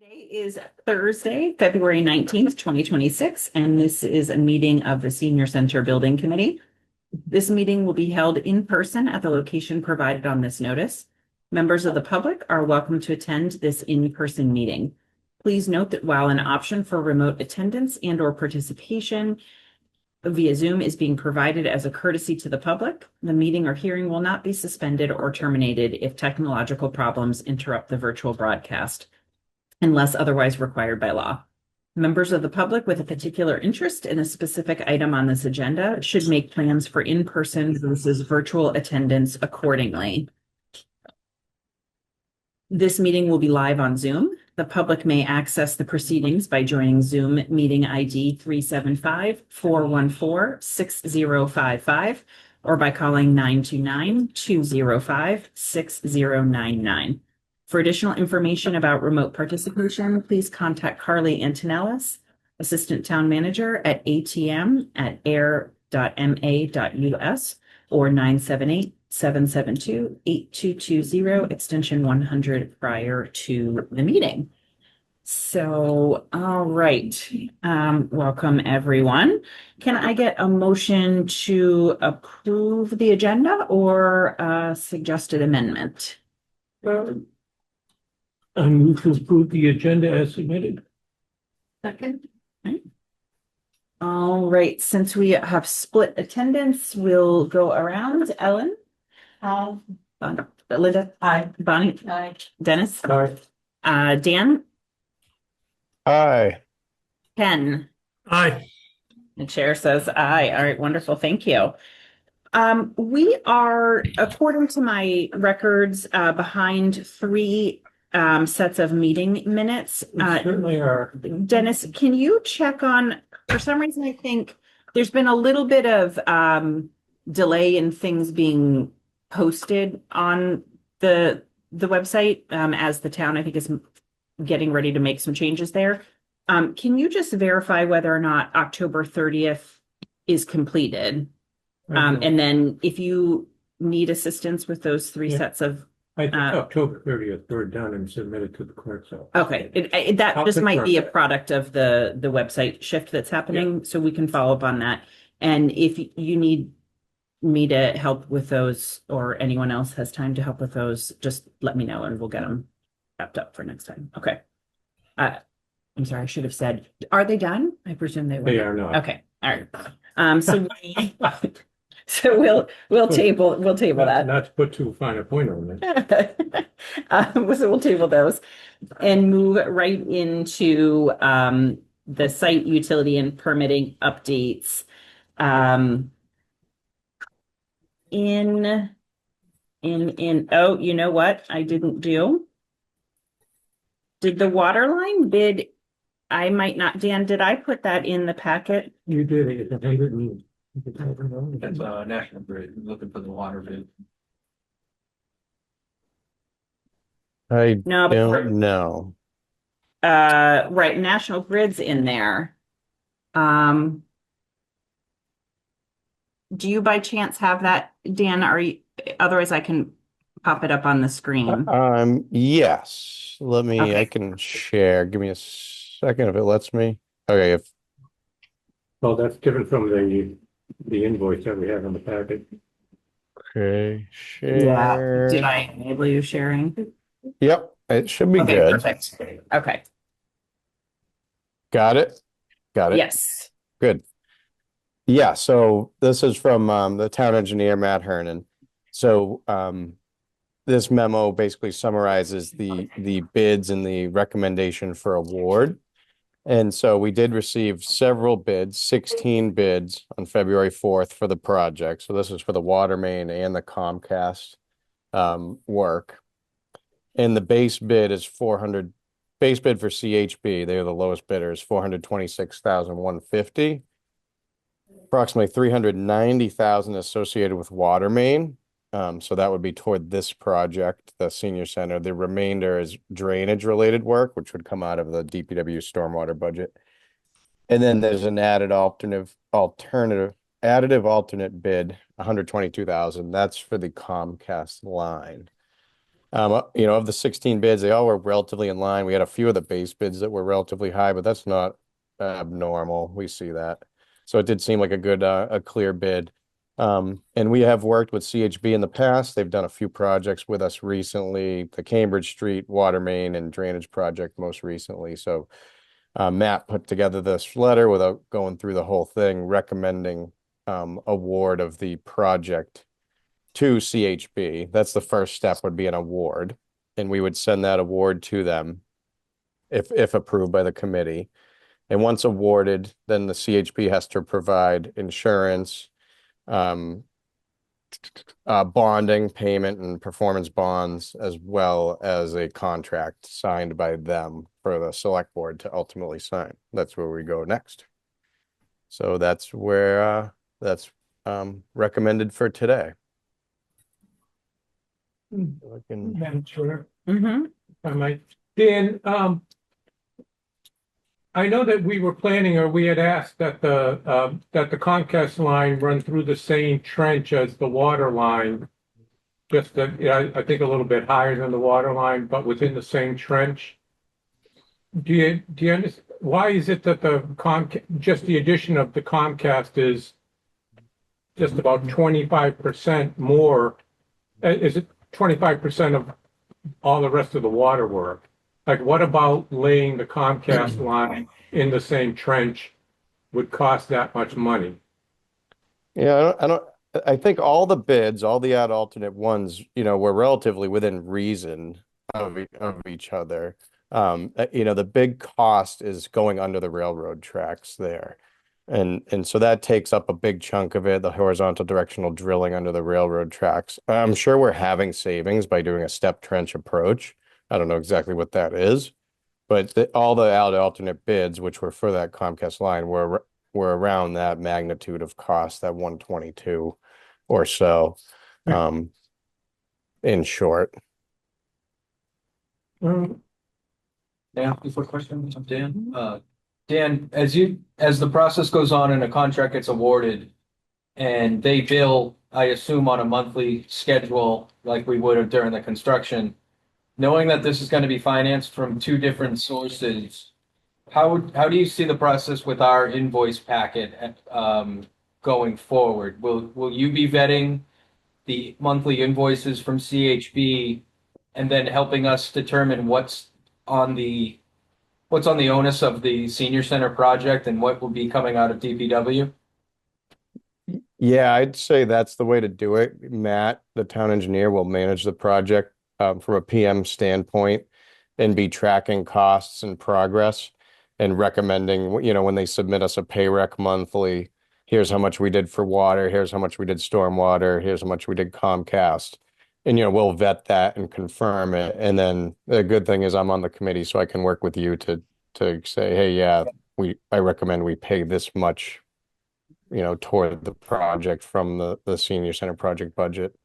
Today is Thursday, February 19th, 2026, and this is a meeting of the Senior Center Building Committee. This meeting will be held in person at the location provided on this notice. Members of the public are welcome to attend this in-person meeting. Please note that while an option for remote attendance and/or participation via Zoom is being provided as a courtesy to the public, the meeting or hearing will not be suspended or terminated if technological problems interrupt the virtual broadcast, unless otherwise required by law. Members of the public with a particular interest in a specific item on this agenda should make plans for in-person versus virtual attendance accordingly. This meeting will be live on Zoom. The public may access the proceedings by joining Zoom meeting ID 375-414-6055 or by calling 929-205-6099. For additional information about remote participation, please contact Carly Antonellis, Assistant Town Manager at atm@ayer.ma.us or 978-772-8220, extension 100 prior to the meeting. So, all right. Welcome, everyone. Can I get a motion to approve the agenda or a suggested amendment? I move to approve the agenda as submitted. Second. All right, since we have split attendance, we'll go around. Ellen? Linda? Aye. Bonnie? Aye. Dennis? Aye. Dan? Aye. Ken? Aye. The chair says aye. All right, wonderful. Thank you. We are, according to my records, behind three sets of meeting minutes. We certainly are. Dennis, can you check on, for some reason, I think there's been a little bit of delay in things being posted on the website as the town, I think, is getting ready to make some changes there. Can you just verify whether or not October 30th is completed? And then if you need assistance with those three sets of I think October 30th, we're done and submitted to the clerk's office. okay, that just might be a product of the website shift that's happening, so we can follow up on that. And if you need me to help with those, or anyone else has time to help with those, just let me know and we'll get them wrapped up for next time. Okay. I'm sorry, I should have said, are they done? I presume they were. They are not. Okay, all right. So we'll table that. Not to put too fine a point on it. So we'll table those and move right into the site utility and permitting updates. Oh, you know what I didn't do? Did the water line bid? I might not, Dan, did I put that in the packet? You did it. It's That's National Grid, looking for the water bid. I No, don't know. right, National Grid's in there. Do you by chance have that, Dan? Otherwise I can pop it up on the screen. Yes. Let me, Okay. I can share. Give me a second if it lets me. Okay, Well, that's different from the invoice that we have in the packet. okay, Yeah. share. Did I enable you sharing? Yep, it should be Okay, good. perfect. Okay, Got it? Got it? yes. Good. Yeah, so this is from the town engineer, Matt Hernan. So this memo basically summarizes the bids and the recommendation for award. And so we did receive several bids, 16 bids on February 4th for the project. So this is for the water main and the Comcast work. And the base bid is base bid for CHB, they're the lowest bidder, is $426,150. Approximately $390,000 associated with water main. So that would be toward this project, the senior center. The remainder is drainage related work, which would come out of the DPW stormwater budget. And then there's an additive alternate bid, $122,000. That's for the Comcast line. Of the 16 bids, they all were relatively in line. We had a few of the base bids that were relatively high, but that's not abnormal. We see that. So it did seem like a good, a clear bid. And we have worked with CHB in the past. They've done a few projects with us recently, the Cambridge Street water main and drainage project most recently. So Matt put together this letter without going through the whole thing, recommending award of the project to CHB. That's the first step, would be an award. And we would send that award to them if approved by the committee. And once awarded, then the CHB has to provide insurance, bonding, payment, and performance bonds, as well as a contract signed by them for the select board to ultimately sign. That's where we go next. So that's where that's recommended for today. I can- Madam Chair, Mm-hmm. I might. Dan, I know that we were planning, or we had asked that the Comcast line run through the same trench as the water line. Just that, yeah, I think a little bit higher than the water line, but within the same trench. Do you understand, why is it that just the addition of the Comcast is just about 25% more? Is it 25% of all the rest of the water work? Like, what about laying the Comcast line in the same trench would cost that much money? Yeah, I think all the bids, all the ad alternate ones, were relatively within reason of each other. The big cost is going under the railroad tracks there. And so that takes up a big chunk of it, the horizontal directional drilling under the railroad tracks. I'm sure we're having savings by doing a step trench approach. I don't know exactly what that is, but all the alternate bids, which were for that Comcast line, were around that magnitude of cost, that 122 or so. In short. Um, Dan, before question, Dan. Dan, as the process goes on and a contract gets awarded and they bill, I assume on a monthly schedule like we would have during the construction, knowing that this is going to be financed from two different sources, how do you see the process with our invoice packet going forward? Will you be vetting the monthly invoices from CHB and then helping us determine what's on the onus of the senior center project and what will be coming out of DPW? Yeah, I'd say that's the way to do it. Matt, the town engineer, will manage the project from a PM standpoint and be tracking costs and progress and recommending, when they submit us a pay rec monthly, here's how much we did for water, here's how much we did stormwater, here's how much we did Comcast. And, we'll vet that and confirm it. And then the good thing is I'm on the committee, so I can work with you to say, hey, yeah, I recommend we pay this much, toward the project from the senior center project budget.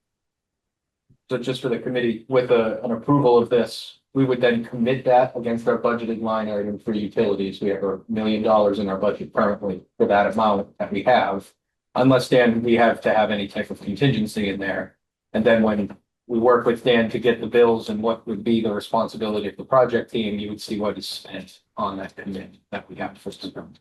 So just for the committee, with an approval of this, we would then commit that against our budgeted line item for utilities. We have $1 million in our budget currently for that amount that we have. Unless, Dan, we have to have any type of contingency in there. And then when we work with Dan to get the bills and what would be the responsibility of the project team, you would see what is spent on that commitment that we have for system.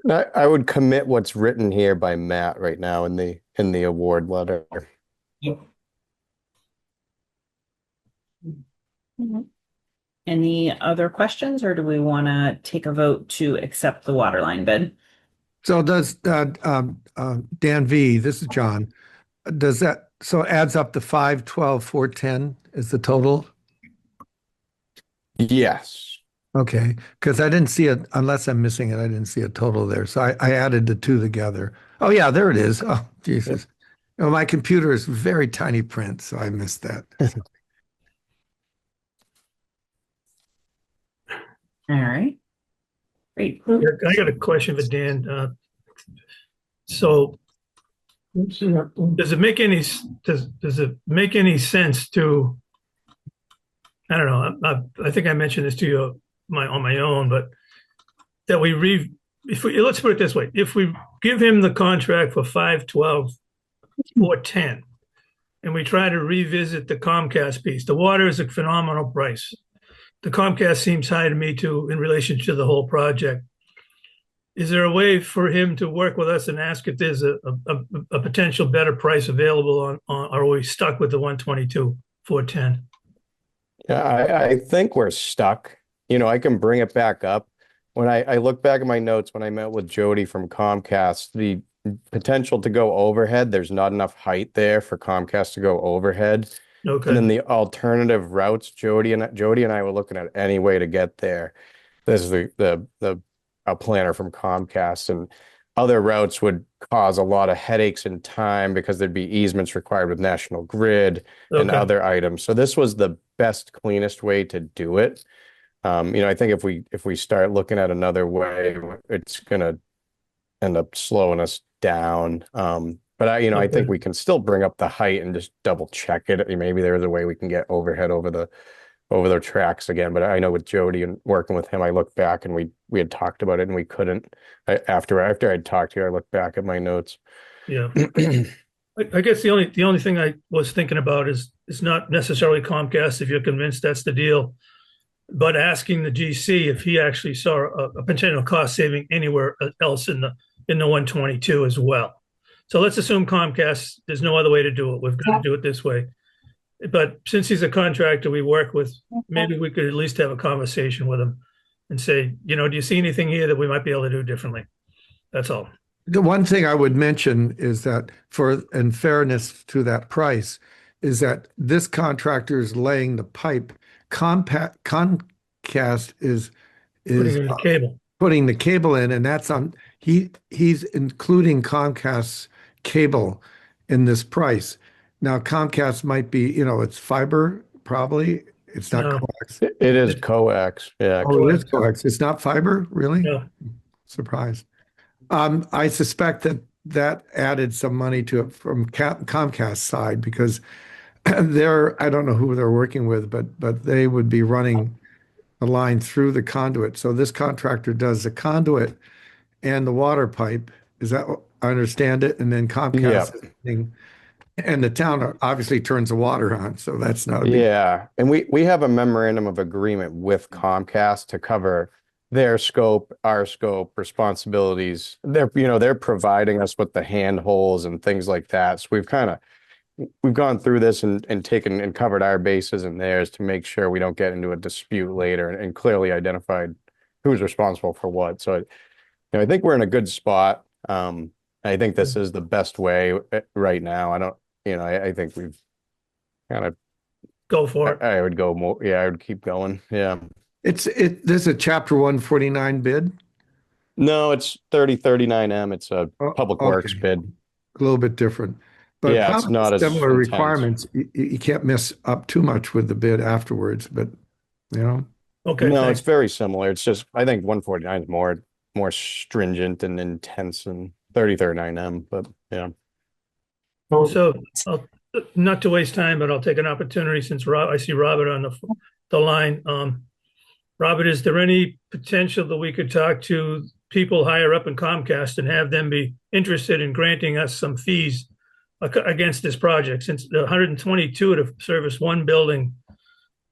I would commit what's written here by Matt right now in the award letter. Any other questions, or do we want to take a vote to accept the water line bid? So does Dan V, this is John, does that, so adds up to 512, 410 is the total? Yes. Okay, because I didn't see it, unless I'm missing it, I didn't see a total there. So I added the two together. Oh yeah, there it is. Oh, Jesus. My computer is very tiny print, so I missed that. All right. Great. I got a question for Dan. So does it make any sense to, I don't know, I think I mentioned this to you on my own, but that let's put it this way, if we give him the contract for 512, 410, and we try to revisit the Comcast piece. The water is a phenomenal price. The Comcast seems high to me too in relation to the whole project. Is there a way for him to work with us and ask if there's a potential better price available on, or are we stuck with the 122, 410? Yeah, I think we're stuck. You know, I can bring it back up. When I look back at my notes, when I met with Jody from Comcast, the potential to go overhead, there's not enough height there for Comcast to go overhead. And then Okay, the alternative routes, Jody and I were looking at any way to get there. This is the a planner from Comcast, and other routes would cause a lot of headaches and time because there'd be easements required with National Grid and okay, other items. So this was the best, cleanest way to do it. You know, I think if we start looking at another way, it's gonna end up slowing us down. But I think okay. we can still bring up the height and just double check it. Maybe there's a way we can get overhead over the tracks again. But I know with Jody and working with him, I looked back and we had talked about it and we couldn't. After I'd talked to you, I looked back at my notes. Yeah. I guess the only thing I was thinking about is not necessarily Comcast if you're convinced that's the deal, but asking the GC if he actually saw a potential cost saving anywhere else in the 122 as well. So let's assume Comcast, there's no other way to do it. We've got to do it this way. But since he's a contractor we work with, maybe we could at least have a conversation with him and say, do you see anything here that we might be able to do differently? That's all. The one thing I would mention is that in fairness to that price, is that this contractor is laying the pipe. Comcast is Putting in the cable. putting the cable in, and that's on he's including Comcast's cable in this price. Now Comcast might be, it's fiber, probably. It's not No, coax. It is coax. Yeah. Oh, it is coax. It's not fiber, really? no. Surprised. I suspect that added some money to it from Comcast side because I don't know who they're working with, but they would be running the line through the conduit. So this contractor does the conduit and the water pipe. Is that, I understand it? And then Comcast is running, and the town obviously turns the water on. So that's not a big. Yeah. And we have a memorandum of agreement with Comcast to cover their scope, our scope, responsibilities. They're providing us with the handholds and things like that. So we've gone through this and taken and covered our bases and theirs to make sure we don't get into a dispute later and clearly identified who's responsible for what. So, I think we're in a good spot. I think this is the best way right now. I think we've kind of Go for it. I would go more. Yeah, I would keep going. Yeah. This is a Chapter 149 bid. No, it's 3039M. It's a Oh, public okay. works bid. A little bit different. But Yeah, it's probably not as similar intense. requirements. You can't mess up too much with the bid afterwards, but Okay, No, thanks. it's very similar. It's just I think 149 is more stringent and intense than 3039M. But yeah. So not to waste time, but I'll take an opportunity since I see Robert on the line. Robert, is there any potential that we could talk to people higher up in Comcast and have them be interested in granting us some fees against this project? Since the 122 to service one building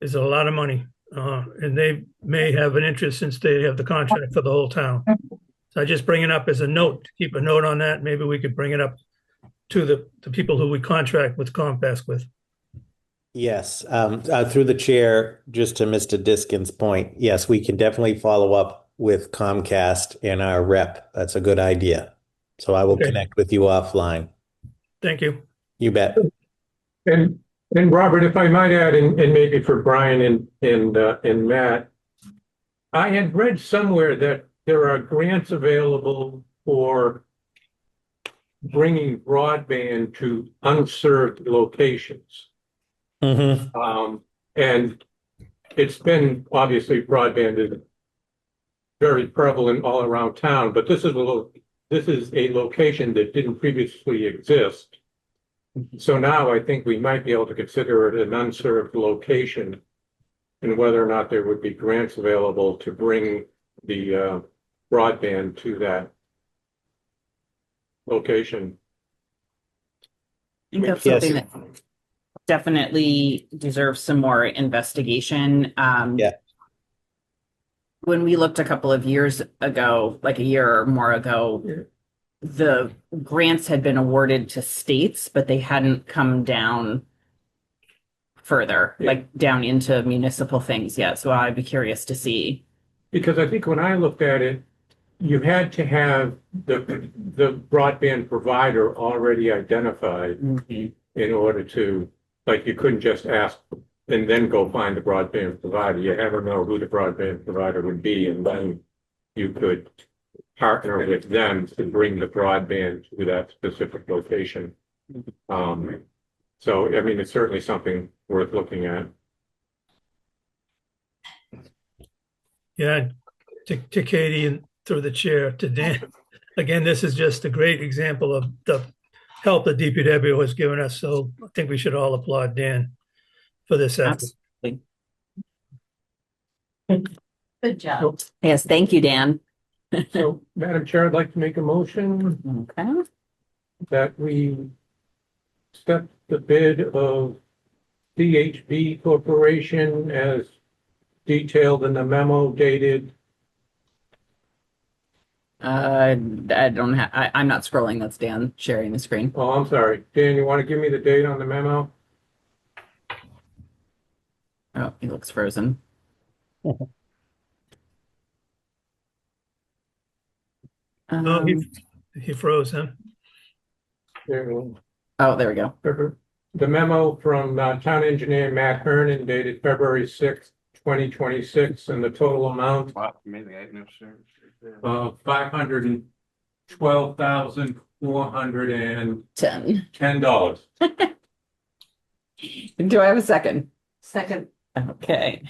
is a lot of money, and they may have an interest since they have the contract for the whole town. So I just bring it up as a note, to keep a note on that. Maybe we could bring it up to the people who we contract with Comcast with. Yes, through the chair, just to Mr. Diskin's point, yes, we can definitely follow up with Comcast and our rep. That's a good idea. So I will Okay. connect with you offline. Thank you. You bet. And Robert, if I might add, and maybe for Brian and Matt, I had read somewhere that there are grants available for bringing broadband to unserved locations. Mm-hmm. And it's been, obviously, broadband is very prevalent all around town, but this is a location that didn't previously exist. So now I think we might be able to consider it an unserved location, and whether or not there would be grants available to bring the broadband to that location. I think that's Yes. something definitely deserves some more investigation. Yeah. When we looked a couple of years ago, like a year or more ago, the grants had been awarded to states, but they hadn't come down further, Yeah. like down into municipal things yet. So I'd be curious to see. Because I think when I looked at it, you had to have the broadband provider already identified in order to, like, you couldn't just ask and then go find the broadband provider. You had to know who the broadband provider would be, and then you could partner with them to bring the broadband to that specific location. So, I mean, it's certainly something worth looking at. Yeah, to Katie and through the chair to Dan. Again, this is just a great example of the help that DPW has given us. So I think we should all applaud Dan for this effort. Absolutely. Good job. Yes, thank you, Dan. So, Madam Chair, I'd like to make a motion Okay. that we accept the bid of DHB Corporation as detailed in the memo dated. I don't have, I'm not scrolling. That's Dan sharing the screen. Oh, I'm sorry. Dan, you want to give me the date on the memo? Oh, he looks frozen. Oh, he froze, huh? There Oh, there we go. The memo from Town Engineer Matt Hernan dated February 6th, 2026, and the total amount of $512,410. 10. Do I have a second? Second. Okay.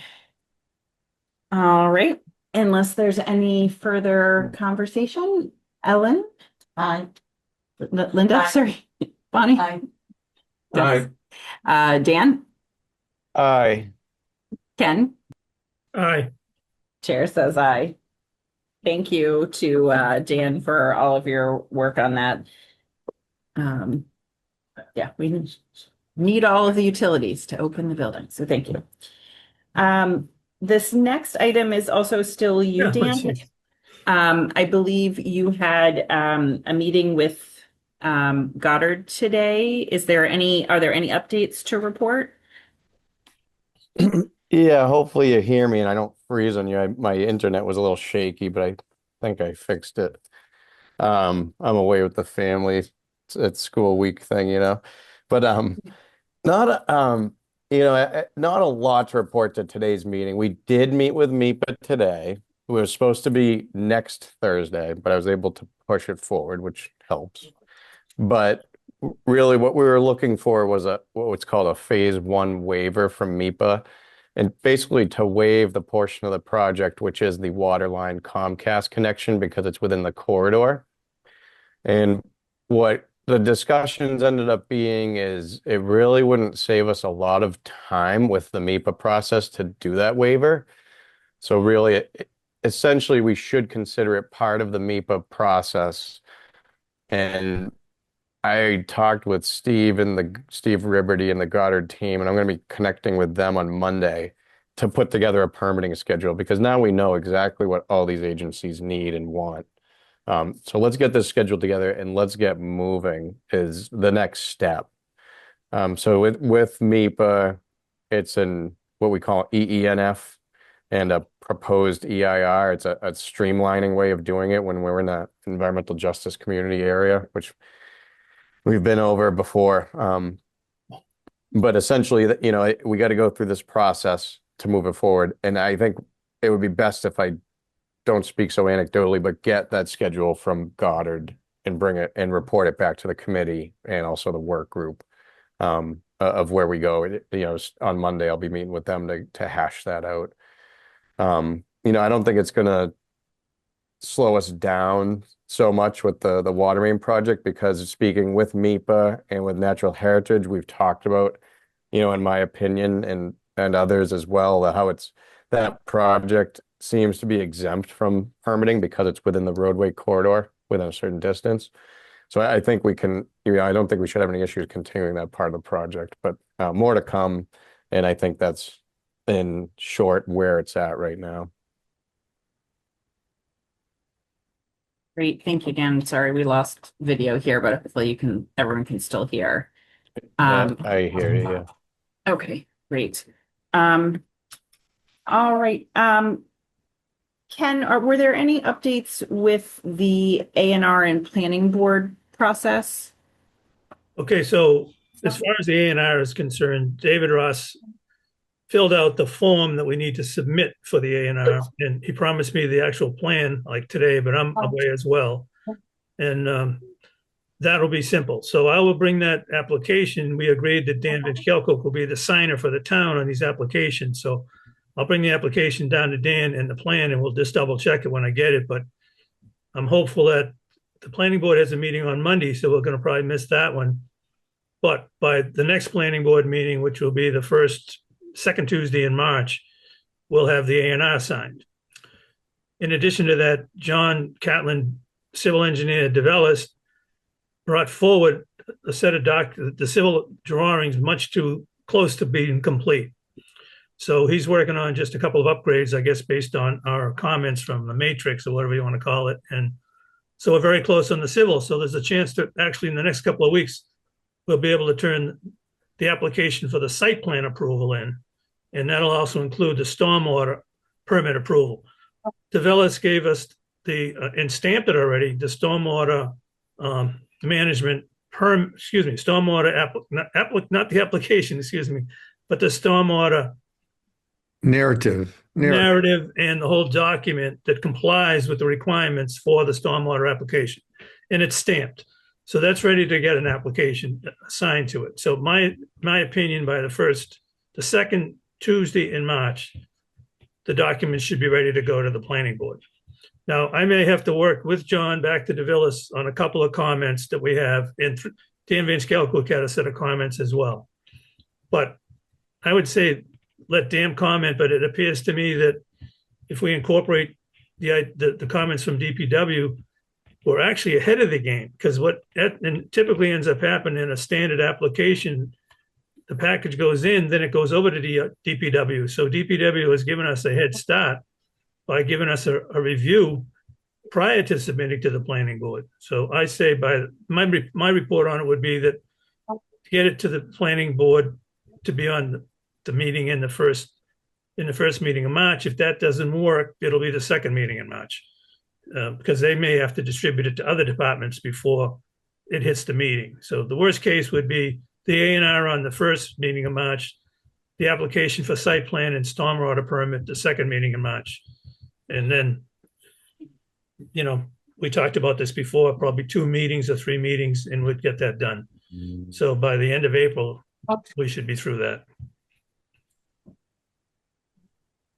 All right. Unless there's any further conversation, Ellen? Aye. Linda, Aye. sorry. Bonnie? Aye. Aye. Dan? Aye. Ken? Aye. Chair says aye. Thank you to Dan for all of your work on that. Yeah, we need all of the utilities to open the building, so thank you. This next item is also still you, Yeah, Dan. let's see. I believe you had a meeting with Goddard today. Are there any updates to report? Yeah, hopefully you hear me and I don't freeze on you. My internet was a little shaky, but I think I fixed it. I'm away with the family. It's school week thing, But not not a lot to report to today's meeting. We did meet with MIPA today. We were supposed to be next Thursday, but I was able to push it forward, which helps. But really what we were looking for was what's called a phase 1 waiver from MIPA. And basically to waive the portion of the project, which is the waterline Comcast connection, because it's within the corridor. And what the discussions ended up being is it really wouldn't save us a lot of time with the MIPA process to do that waiver. So really, essentially, we should consider it part of the MIPA process. And I talked with Steve Ribberty and the Goddard team, and I'm going to be connecting with them on Monday to put together a permitting schedule, because now we know exactly what all these agencies need and want. So let's get this scheduled together and let's get moving is the next step. So with MIPA, it's in what we call EENF and a proposed EIR. It's a streamlining way of doing it when we're in that environmental justice community area, which we've been over before. But essentially, we got to go through this process to move it forward. And I think it would be best if I don't speak so anecdotally, but get that schedule from Goddard and bring it and report it back to the committee and also the work group of where we go. On Monday, I'll be meeting with them to hash that out. I don't think it's going to slow us down so much with the water main project, because speaking with MIPA and with Natural Heritage, we've talked about, in my opinion, and others as well, that project seems to be exempt from permitting because it's within the roadway corridor within a certain distance. So I think we can, I don't think we should have any issues continuing that part of the project, but more to come. And I think that's in short where it's at right now. Great, thank you, Dan. Sorry, we lost video here, but hopefully everyone can still hear. I hear you. Yeah. Okay, great. All right, Ken, were there any updates with the A&R and planning board process? Okay, so as far as the A&R is concerned, David Ross filled out the form that we need to submit for the A&R, and he promised me the actual plan like today, but I'm away as well. And that'll be simple. So I will bring that application. We agreed that Dan Vinchkelko will be the signer for the town on these applications. So I'll bring the application down to Dan and the plan, and we'll just double check it when I get it. But I'm hopeful that the planning board has a meeting on Monday, so we're going to probably miss that one. But by the next planning board meeting, which will be the second Tuesday in March, we'll have the A&R signed. In addition to that, John Catlin, civil engineer, DeVellis, brought forward a set of the civil drawings much too close to being complete. So he's working on just a couple of upgrades, I guess, based on our comments from the matrix or whatever you want to call it. And so we're very close on the civil. So there's a chance that actually in the next couple of weeks, we'll be able to turn the application for the site plan approval in. And that'll also include the stormwater permit approval. DeVellis gave us and stamped it already, the stormwater management stormwater not the application, excuse me, but the stormwater Narrative. and the whole document that complies with the requirements for the stormwater application. And it's stamped. So that's ready to get an application assigned to it. So my opinion, by the second Tuesday in March, the documents should be ready to go to the planning board. Now, I may have to work with John back to DeVillis on a couple of comments that we have, and Dan Vinchkelko had a set of comments as well. But I would say let Dan comment, but it appears to me that if we incorporate the comments from DPW, we're actually ahead of the game, because what typically ends up happening in a standard application, the package goes in, then it goes over to DPW. So DPW has given us a head start by giving us a review prior to submitting to the planning board. So I say by my report on it would be that to get it to the planning board to be on the meeting in the first meeting in March. If that doesn't work, it'll be the second meeting in March, because they may have to distribute it to other departments before it hits the meeting. So the worst case would be the A&R on the first meeting in March, the application for site plan and stormwater permit the second meeting in March. And then, we talked about this before, probably 2 meetings or 3 meetings, and we'd get that done. So by the end of April, we should be through that.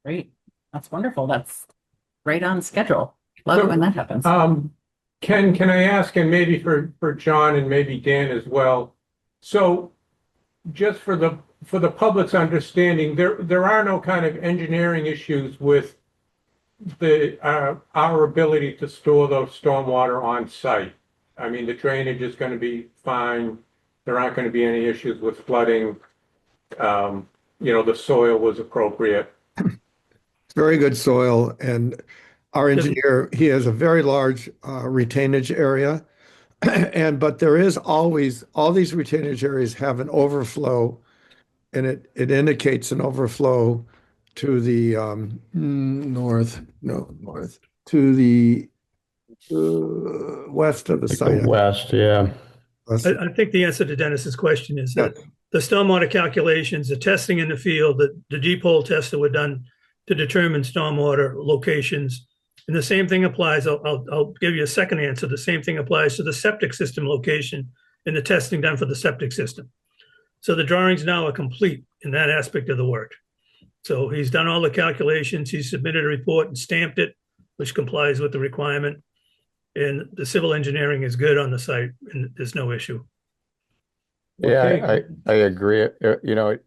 Great, that's wonderful. That's right on schedule. Love it when that happens. Ken, can I ask, and maybe for John and maybe Dan as well? So just for the public's understanding, there are no kind of engineering issues with our ability to store those stormwater on site. I mean, the drainage is going to be fine. There aren't going to be any issues with flooding. The soil was appropriate. Very good soil, and our engineer, he has a very large retainage area. But there is always, all these retainage areas have an overflow, and it indicates an overflow to the to the west of the site. West, yeah. I think the answer to Dennis's question is that the stormwater calculations, the testing in the field, the deep hole tests that were done to determine stormwater locations, and the same thing applies. I'll give you a second answer. The same thing applies to the septic system location and the testing done for the septic system. So the drawings now are complete in that aspect of the work. So he's done all the calculations. He submitted a report and stamped it, which complies with the requirement. And the civil engineering is good on the site, and there's no issue. Yeah, I agree.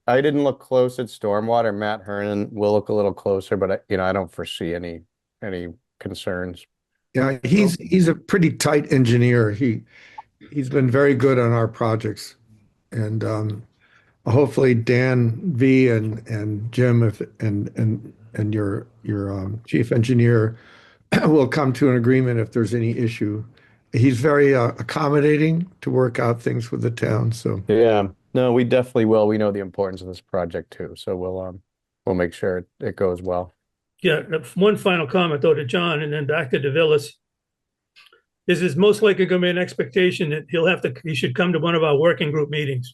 I didn't look close at stormwater. Matt Hernan will look a little closer, but I don't foresee any concerns. Yeah, he's a pretty tight engineer. He's been very good on our projects, and hopefully Dan V and Jim if and your chief engineer will come to an agreement if there's any issue. He's very accommodating to work out things with the town. So Yeah, no, we definitely will. We know the importance of this project too, so we'll make sure it goes well. Yeah, one final comment though to John and then back to DeVillis. This is most likely going to be an expectation that he should come to one of our working group meetings.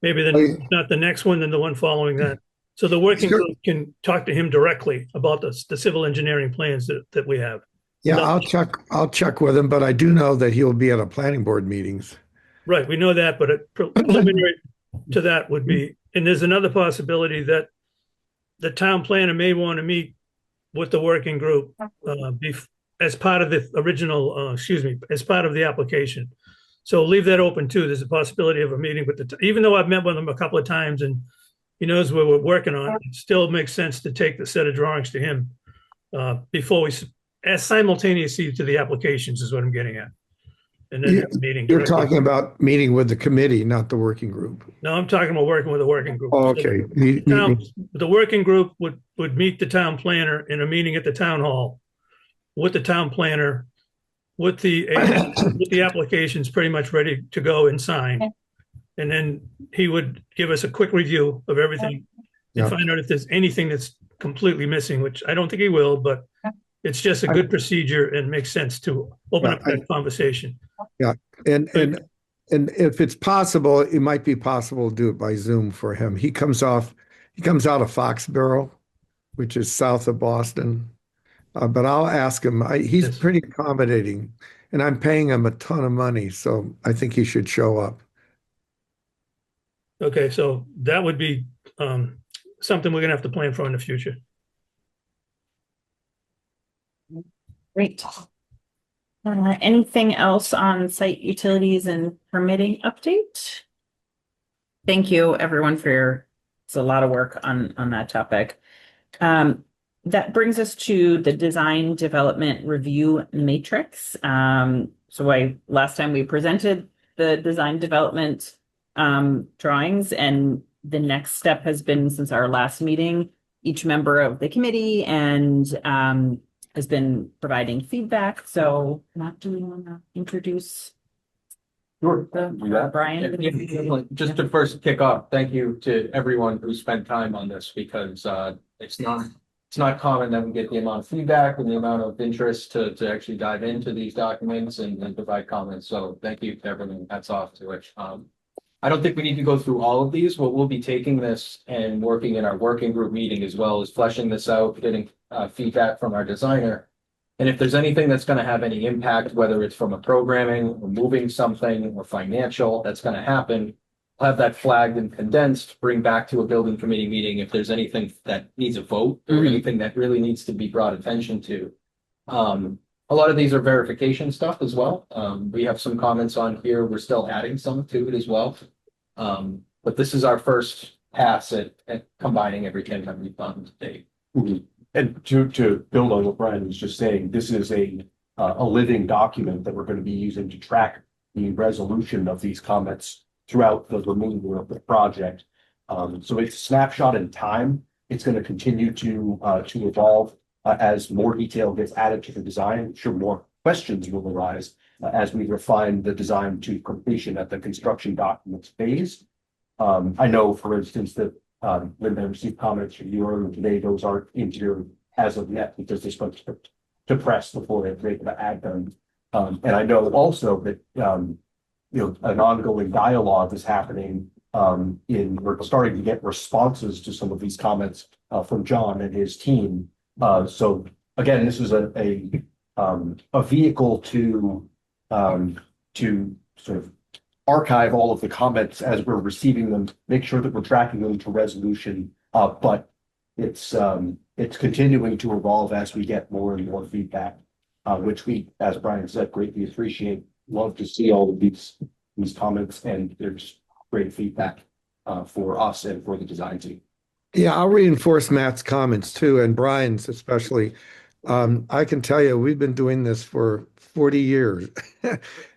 Maybe then not the next one, then the one following that. So the working Sure. group can talk to him directly about the civil engineering plans that we have. yeah, No. I'll check with him, but I do know that he'll be at a planning board meetings. Right, we know that, but a preliminary to that would be, and there's another possibility that the town planner may want to meet with the working group as part of the original, as part of the application. So leave that open too. There's a possibility of a meeting with even though I've met with him a couple of times and he knows what we're working on, it still makes sense to take the set of drawings to him before as simultaneously to the applications is what I'm getting at. And then have a meeting. You're directly. talking about meeting with the committee, not the working group. No, I'm talking about working with a working group. Okay. The working group would meet the town planner in a meeting at the town hall with the town planner, with the applications pretty much ready to go and sign. And then he would give us a quick review of everything and find out if there's anything that's completely missing, which I don't think he will, but it's just a good procedure and makes sense to open up that conversation. Yeah, and if it's possible, it might be possible to do it by Zoom for him. He comes out of Foxborough, which is south of Boston. But I'll ask him. He's Yes. pretty accommodating, and I'm paying him a ton of money, so I think he should show up. Okay, so that would be something we're gonna have to plan for in the future. Great. Anything else on site utilities and permitting update? Thank you, everyone, it's a lot of work on that topic. That brings us to the design development review matrix. Last time we presented the design development drawings, and the next step has been, since our last meeting, each member of the committee and has been providing feedback. So Matt, do we want to introduce Sure. Brian? Yeah, just to first kick off, thank you to everyone who spent time on this because it's not common that we get the amount of feedback and the amount of interest to actually dive into these documents and provide comments. So thank you to everyone. Hats off to it. I don't think we need to go through all of these. We'll be taking this and working in our working group meeting as well as fleshing this out, getting feedback from our designer. And if there's anything that's going to have any impact, whether it's from a programming or moving something or financial, that's going to happen, we'll have that flagged and condensed, bring back to a building committee meeting if there's anything that needs a vote or anything that really needs to be brought attention to. A lot of these are verification stuff as well. We have some comments on here. We're still adding some to it as well. But this is our first pass at combining everything that we've done to date. And to build on what Brian was just saying, this is a living document that we're going to be using to track the resolution of these comments throughout the remainder of the project. So it's a snapshot in time. It's going to continue to evolve as more detail gets added to the design. I'm sure more questions will arise as we refine the design to completion at the construction documents phase. I know, for instance, that Linda received comments from you earlier today. Those aren't in here as of yet because they're supposed to press before they're able to add them. And I know also that an ongoing dialogue is happening. We're starting to get responses to some of these comments from John and his team. So again, this is a vehicle to sort of archive all of the comments as we're receiving them, make sure that we're tracking them to resolution. But it's continuing to evolve as we get more and more feedback, which we, as Brian said, greatly appreciate. Love to see all of these comments, and there's great feedback for us and for the design team. Yeah, I'll reinforce Matt's comments too, and Brian's especially. I can tell you, we've been doing this for 40 years.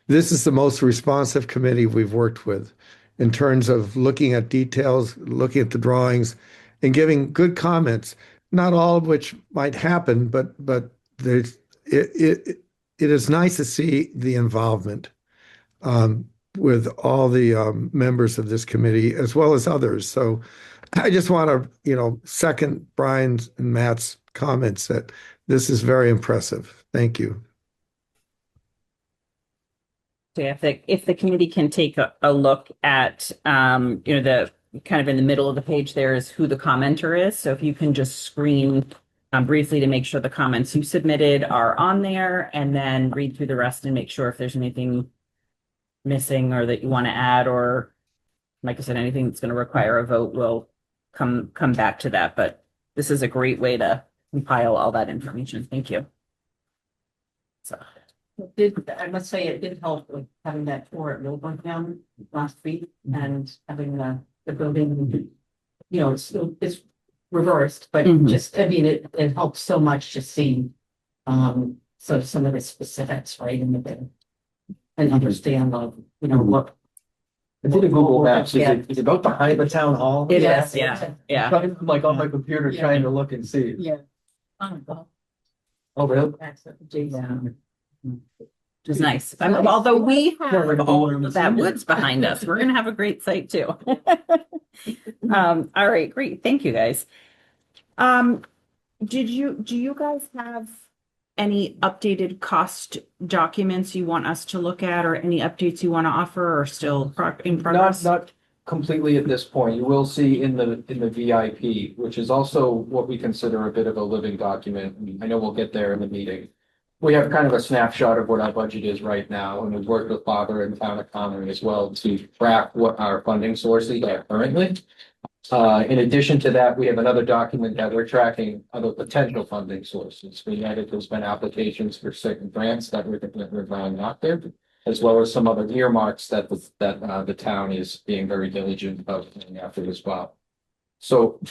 This is the most responsive committee we've worked with. in terms of looking at details, looking at the drawings, and giving good comments. Not all of which might happen, but there's it is nice to see the involvement with all the members of this committee as well as others. So I just want to, second Brian's and Matt's comments that this is very impressive. Thank you. So if the committee can take a look at, the kind of in the middle of the page there is who the commenter is. So if you can just screen briefly to make sure the comments you submitted are on there, and then read through the rest and make sure if there's anything missing or that you want to add, or like I said, anything that's going to require a vote, we'll come back to that. But this is a great way to compile all that information. Thank you. So. I must say, it did help with having that tour at Millburn down last week and having the building, it's reversed, but just, I mean, it helps so much to see, so some of the specifics, right, in the bid and understand of, what. I did a Google Maps. Is it about behind the town hall? It is, yeah. I'm like on my computer trying to look and see. Yeah. Oh, really? Which is nice. Although we have all of that woods behind us, we're gonna have a great site too. All right, great. Thank you, guys. Do you guys have any updated cost documents you want us to look at, or any updates you want to offer, or still in progress? Not completely at this point. You will see in the VIP, which is also what we consider a bit of a living document. I know we'll get there in the meeting. We have kind of a snapshot of what our budget is right now, and we've worked with Barbara and Town Economy as well to track what our funding sources are currently. In addition to that, we have another document that we're tracking other potential funding sources. We know that there's been applications for certain grants that we're going after, as well as some other earmarks that the town is being very diligent about going after as well. So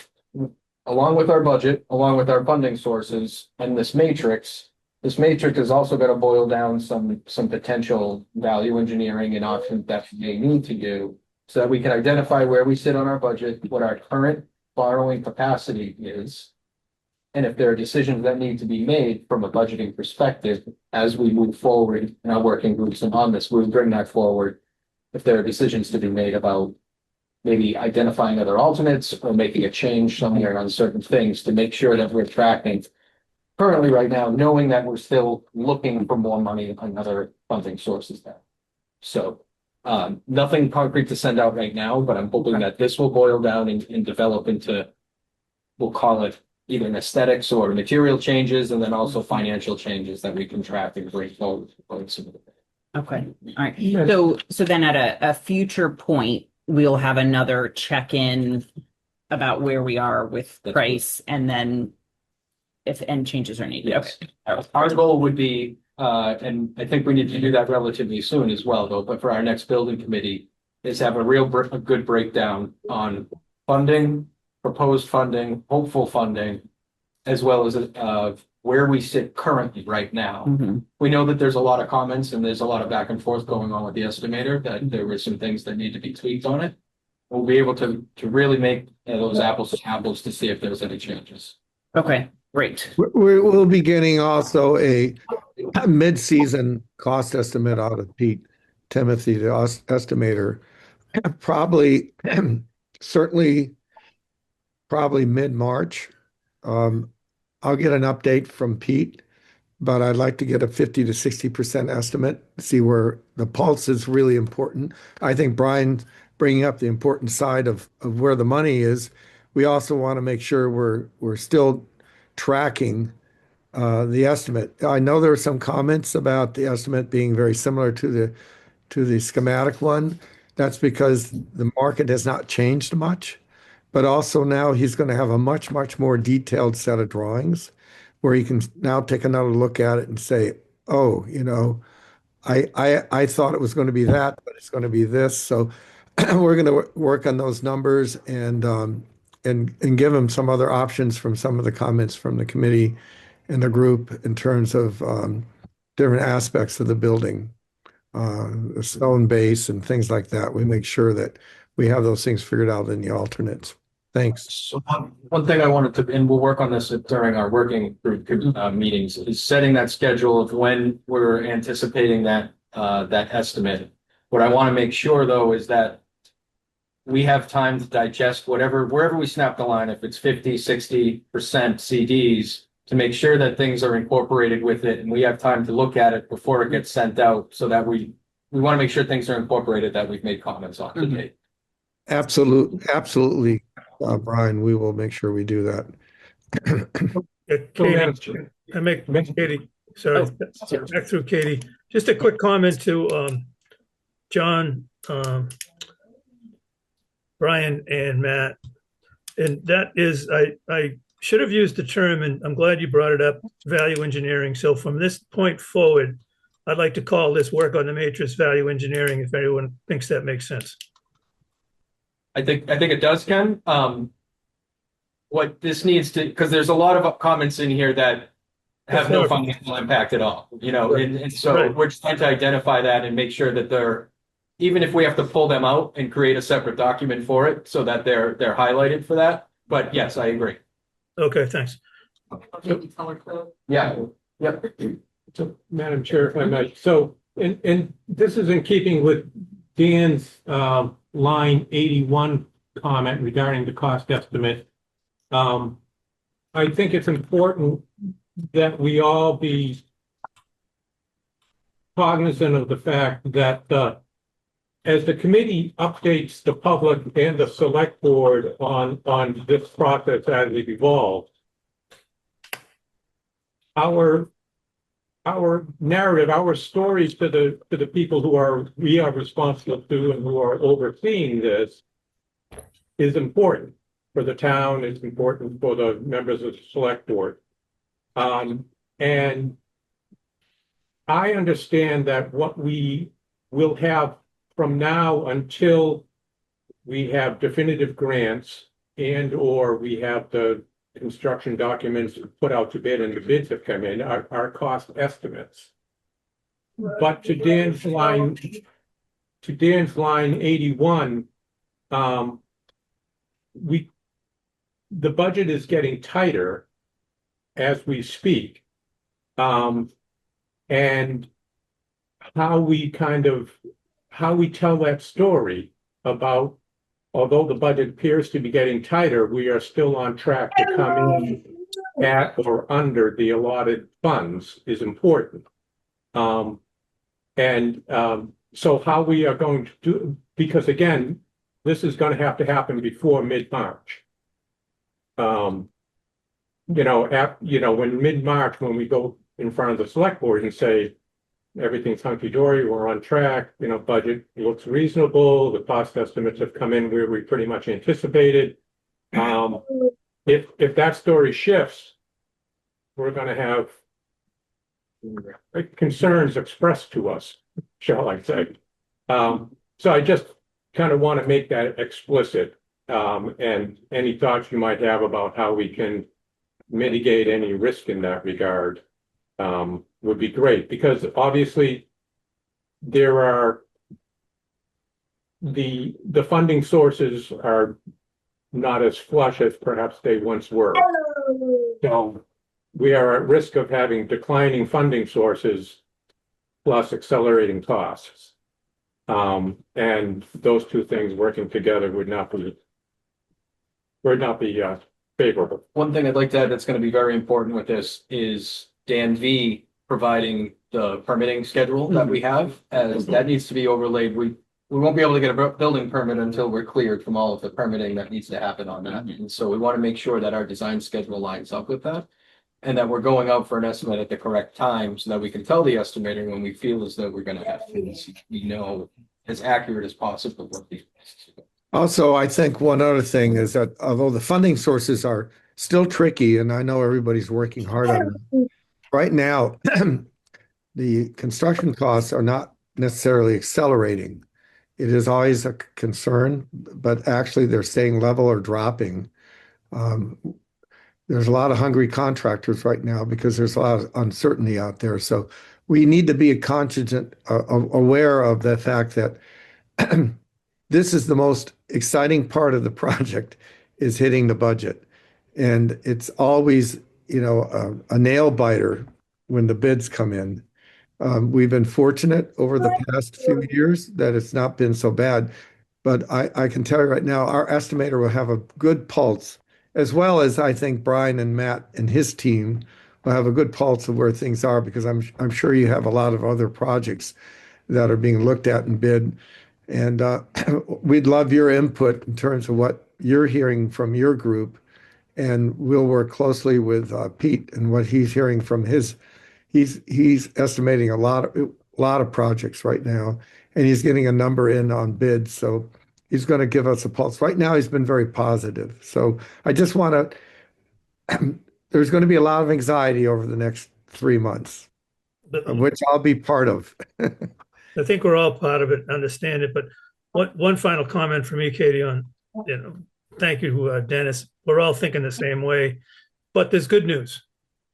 along with our budget, along with our funding sources and this matrix is also going to boil down some potential value engineering and options that we may need to do so that we can identify where we sit on our budget, what our current borrowing capacity is, and if there are decisions that need to be made from a budgeting perspective as we move forward in our working groups and on this, we'll bring that forward. If there are decisions to be made about maybe identifying other alternates or making a change somewhere on certain things to make sure that we're tracking currently right now, knowing that we're still looking for more money on other funding sources now. So nothing concrete to send out right now, but I'm hoping that this will boil down and develop into, we'll call it either an aesthetics or material changes, and then also financial changes that we can track and bring forward. Okay, all right. So then at a future point, we'll have another check-in about where we are with price, and then if any changes are needed. Yes. Okay. Our goal would be, and I think we need to do that relatively soon as well, though, but for our next building committee is have a good breakdown on funding, proposed funding, hopeful funding, as well as where we sit currently right now. Mm-hmm. We know that there's a lot of comments and there's a lot of back and forth going on with the estimator, that there were some things that need to be tweaked on it. We'll be able to really make those apples to apples to see if there's any changes. Okay, great. We'll be getting also a mid-season cost estimate out of Pete Timothy, the estimator, probably, certainly, probably mid-March. I'll get an update from Pete, but I'd like to get a 50 to 60% estimate, see where the pulse is really important. I think Brian bringing up the important side of where the money is. We also want to make sure we're still tracking the estimate. I know there are some comments about the estimate being very similar to the schematic one. That's because the market has not changed much, but also now he's going to have a much more detailed set of drawings where he can now take another look at it and say, oh, I thought it was going to be that, but it's going to be this. So we're going to work on those numbers and give him some other options from some of the comments from the committee and the group in terms of different aspects of the building. the stone base and things like that. We make sure that we have those things figured out in the alternates. Thanks. So one thing I wanted to, and we'll work on this during our working group meetings, is setting that schedule of when we're anticipating that estimate. What I want to make sure though is that we have time to digest wherever we snap the line, if it's 50, 60% CDs, to make sure that things are incorporated with it and we have time to look at it before it gets sent out so that we want to make sure things are incorporated that we've made comments on to date. Absolutely, Brian, we will make sure we do that. Yeah, So, Madam Katie, Chair- I make, Katie, sorry, back through Katie. Just a quick comment to John, Brian and Matt. And that is, I should have used the term, and I'm glad you brought it up, value engineering. So from this point forward, I'd like to call this work on the matrix value engineering, if anyone thinks that makes sense. I think it does, Ken. What this needs to, because there's a lot of comments in here that have no financial impact at all, and so Right. we're trying to identify that and make sure that they're, even if we have to pull them out and create a separate document for it so that they're highlighted for that. But yes, I agree. Okay, thanks. Maybe color code. Yeah. Yep. So, Madam Chair, if I might, so, and this is in keeping with Dan's line 81 comment regarding the cost estimate. I think it's important that we all be cognizant of the fact that as the committee updates the public and the select board on this process as it evolves, our narrative, our stories to the people we are responsible to and who are overseeing this is important for the town. It's important for the members of the select board. And I understand that what we will have from now until we have definitive grants and or we have the construction documents put out to bid and the bids have come in are cost estimates. But to Dan's line 81, the budget is getting tighter as we speak. And how we tell that story about, although the budget appears to be getting tighter, we are still on track to come in at or under the allotted funds is important. So how we are going to do, because again, this is going to have to happen before mid-March. When mid-March, when we go in front of the select board and say, everything's hunky-dory, we're on track, budget looks reasonable, the cost estimates have come in where we pretty much anticipated. If that story shifts, we're gonna have concerns expressed to us, shall I say. So I just kind of want to make that explicit. And any thoughts you might have about how we can mitigate any risk in that regard would be great, because obviously there are the funding sources are not as flush as perhaps they once were. So we are at risk of having declining funding sources plus accelerating costs. And those two things working together would not be favorable. One thing I'd like to add that's going to be very important with this is Dan V providing the permitting schedule that we have, as that needs to be overlaid. We won't be able to get a building permit until we're cleared from all of the permitting that needs to happen on that. And so we want to make sure that our design schedule lines up with that and that we're going out for an estimate at the correct time so that we can tell the estimator when we feel as though we're going to have things we know as accurate as possible what these. Also, I think one other thing is that although the funding sources are still tricky, and I know everybody's working hard on it, right now, the construction costs are not necessarily accelerating. It is always a concern, but actually they're staying level or dropping. There's a lot of hungry contractors right now because there's a lot of uncertainty out there. So we need to be conscious, aware of the fact that this is the most exciting part of the project is hitting the budget. And it's always, a nail biter when the bids come in. We've been fortunate over the past few years that it's not been so bad. But I can tell you right now, our estimator will have a good pulse, as well as I think Brian and Matt and his team will have a good pulse of where things are, because I'm sure you have a lot of other projects that are being looked at and bid. And we'd love your input in terms of what you're hearing from your group. And we'll work closely with Pete and what he's hearing from his. He's estimating a lot of projects right now, and he's getting a number in on bids. So he's going to give us a pulse. Right now, he's been very positive. So I just want to. There's going to be a lot of anxiety over the next 3 months, But which I'll be part of. I think we're all part of it, understand it. But one final comment from me, Katie, on, thank you, Dennis. We're all thinking the same way, but there's good news.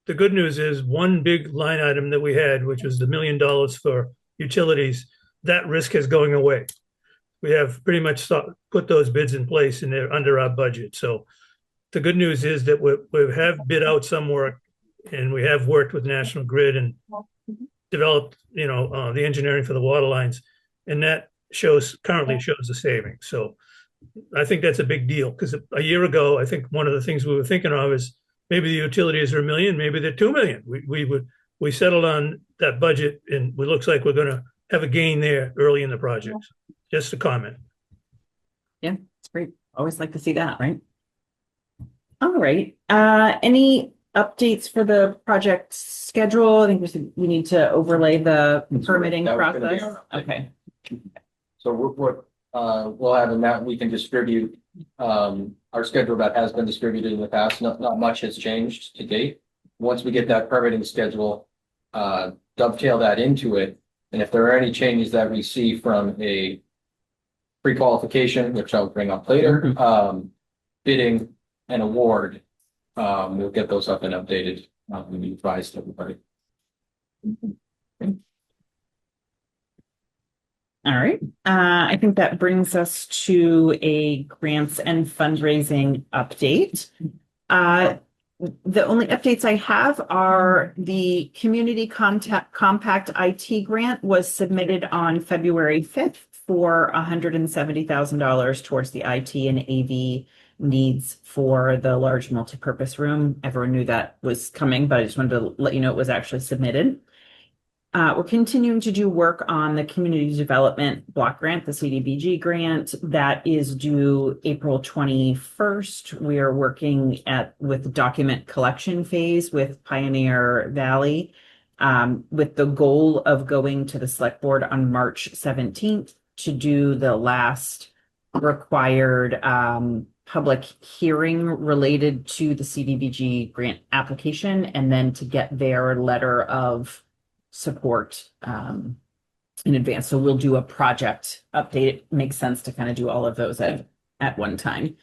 The good news is one big line item that we had, which was the $1 million for utilities, that risk is going away. We have pretty much put those bids in place and they're under our budget. So the good news is that we have bid out some work, and we have worked with National Grid and developed, the engineering for the water lines, and that currently shows the savings. So I think that's a big deal, because a year ago, I think one of the things we were thinking of is maybe the utilities are $1 million, maybe they're $2 million. We settled on that budget, and it looks like we're going to have a gain there early in the project. Just a comment. Yeah, it's great. Always like to see that, right? All right. Any updates for the project schedule? I think we need to overlay the permitting That was gonna be process. our update. Okay. So we'll have in that, we can distribute, our schedule that has been distributed in the past. Not much has changed to date. Once we get that permitting schedule, dovetail that into it. And if there are any changes that we see from a pre-qualification, which I'll bring up later, bidding and award, we'll get those up and updated, when we advise everybody. All right. I think that brings us to a grants and fundraising update. The only updates I have are the Community Compact IT grant was submitted on February 5th for $170,000 towards the IT and AV needs for the large multipurpose room. Everyone knew that was coming, but I just wanted to let you know it was actually submitted. We're continuing to do work on the community development block grant, the CDBG grant that is due April 21st. We are working with document collection phase with Pioneer Valley, with the goal of going to the select board on March 17th to do the last required public hearing related to the CDBG grant application, and then to get their letter of support in advance. So we'll do a project update. It makes sense to kind of do all of those at one time.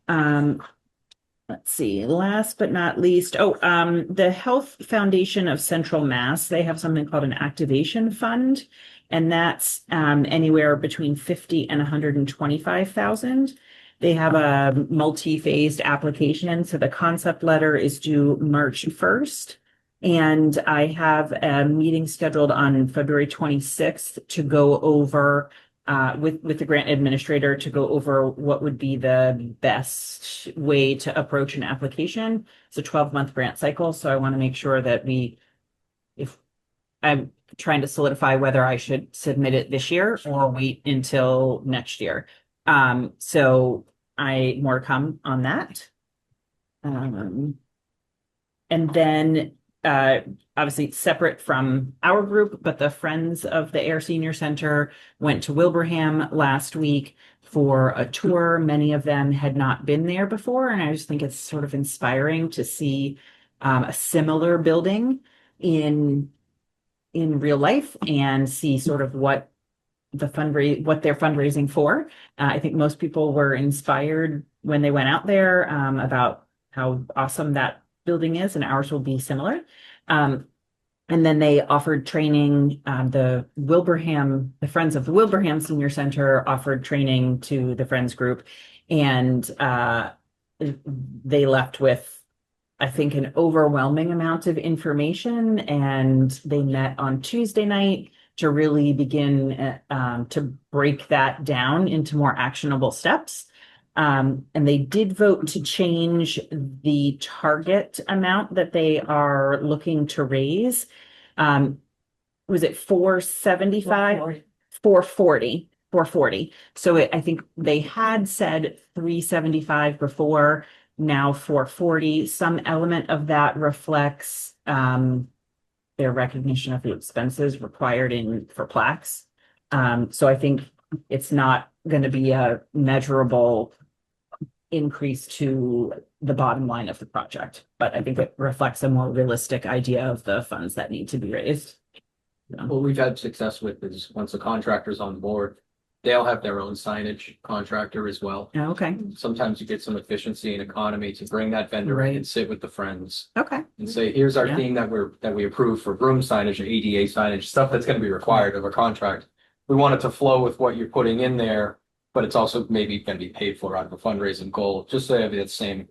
Let's see, last but not least, the Health Foundation of Central Mass, they have something called an activation fund, and that's anywhere between 50 and 125,000. They have a multi-phased application, so the concept letter is due March 1st. And I have a meeting scheduled on February 26th to go over with the grant administrator to go over what would be the best way to approach an application. It's a 12-month grant cycle, so I want to make sure that if I'm trying to solidify whether I should submit it this year or wait until next year. So more to come on that. And then obviously separate from our group, but the Friends of the Ayer Senior Center went to Wilbraham last week for a tour. Many of them had not been there before, and I just think it's sort of inspiring to see a similar building in real life and see sort of what they're fundraising for. I think most people were inspired when they went out there about how awesome that building is, and ours will be similar. And then they offered training, the Friends of the Wilbraham Senior Center offered training to the Friends group. And they left with, I think, an overwhelming amount of information. And they met on Tuesday night to really begin to break that down into more actionable steps. And they did vote to change the target amount that they are looking to raise. Was it 475? 440. 440. So I think they had said 375 before, now 440. Some element of that reflects their recognition of the expenses required for plaques. So I think it's not going to be a measurable increase to the bottom line of the project, but I think it reflects a more realistic idea of the funds that need to be raised. What we've had success with is once the contractor's on board, they'll have their own signage contractor as well. Okay. Sometimes you get some efficiency and economy to bring that vendor in and sit with the friends Okay. and say, here's our Yeah. theme that we approve for room signage or ADA signage, stuff that's going to be required of a contract. We want it to flow with what you're putting in there, but it's also maybe going to be paid for out of a fundraising goal, just so you have that same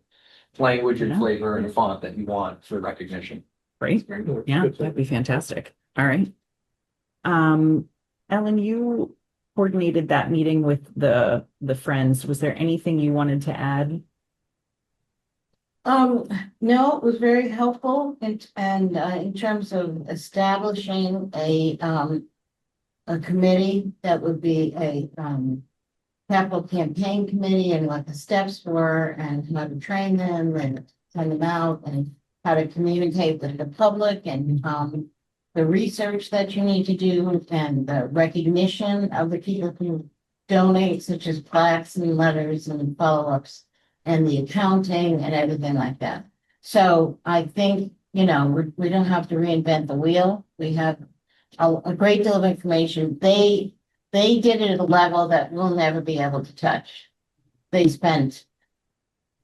language and Yeah. flavor and font that you want for recognition. Great. Yeah, that'd be fantastic. All right. Ellen, you coordinated that meeting with the Friends. Was there anything you wanted to add? No, it was very helpful and in terms of establishing a committee that would be a capital campaign committee and what the steps were and how to train them and send them out and how to communicate with the public and the research that you need to do and the recognition of the people who donate, such as plaques and letters and follow-ups and the accounting and everything like that. So I think, we don't have to reinvent the wheel. We have a great deal of information. They did it at a level that we'll never be able to touch. They spent,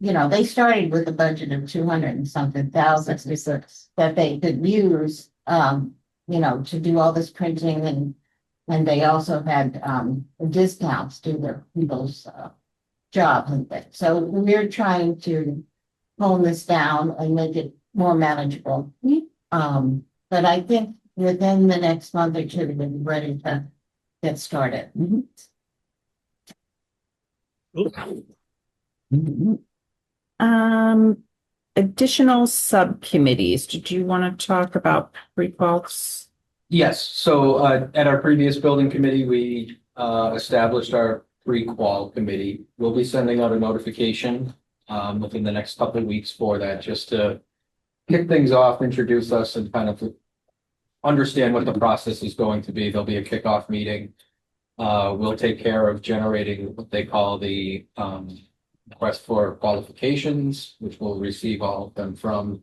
they started with a budget of 200 and something thousand that they could use, to do all this printing and they also had discounts to their people's jobs and things. So we're trying to hone this down and make it more manageable. But I think within the next month or two, we'll be ready to get started. Additional subcommittees. Did you want to talk about pre-quals? Yes, so at our previous building committee, we established our pre-qual committee. We'll be sending out a notification within the next couple of weeks for that, just to kick things off, introduce us and kind of understand what the process is going to be. There'll be a kickoff meeting. We'll take care of generating what they call the request for qualifications, which we'll receive all of them from.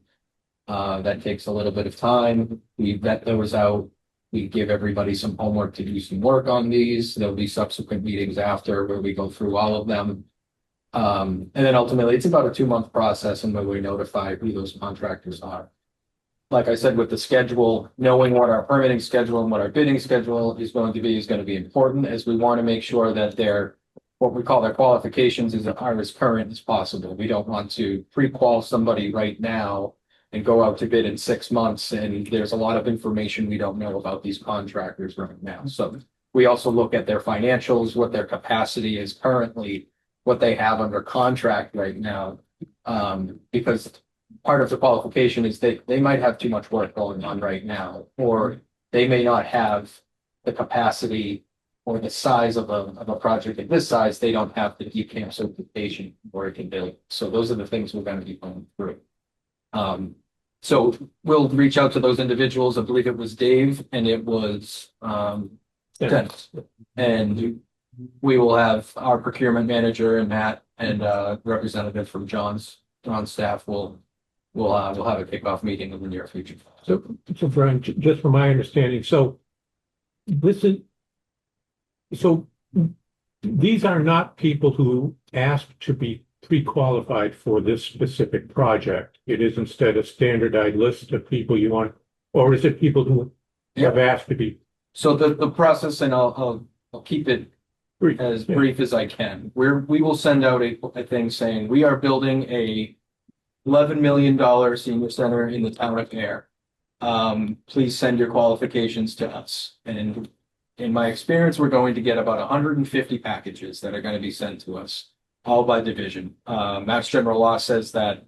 That takes a little bit of time. We vet those out. We give everybody some homework to do some work on these. There'll be subsequent meetings after where we go through all of them. And then ultimately, it's about a 2-month process and when we notify who those contractors are. Like I said, with the schedule, knowing what our permitting schedule and what our bidding schedule is going to be important, as we want to make sure that what we call their qualifications are as current as possible. We don't want to pre-qual somebody right now and go out to bid in 6 months. And there's a lot of information we don't know about these contractors right now. So we also look at their financials, what their capacity is currently, what they have under contract right now. Because part of the qualification is they might have too much work going on right now, or they may not have the capacity or the size of a project at this size. They don't have the DCAM certification where it can build. So those are the things we're going to be going through. So we'll reach out to those individuals. I believe it was Dave and it was Dennis. And we will have our procurement manager and Matt and representative from John's staff we'll have a kickoff meeting in the near future. So Brian, just from my understanding, these are not people who asked to be pre-qualified for this specific project. It is instead a standardized list of people you want Or is it people who have asked to be? So the process, and I'll keep it brief? as Yeah. brief as I can. We will send out a thing saying, we are building a $11 million senior center in the town of Ayer. Please send your qualifications to us. And in my experience, we're going to get about 150 packages that are going to be sent to us, all by division. Mass General Law says that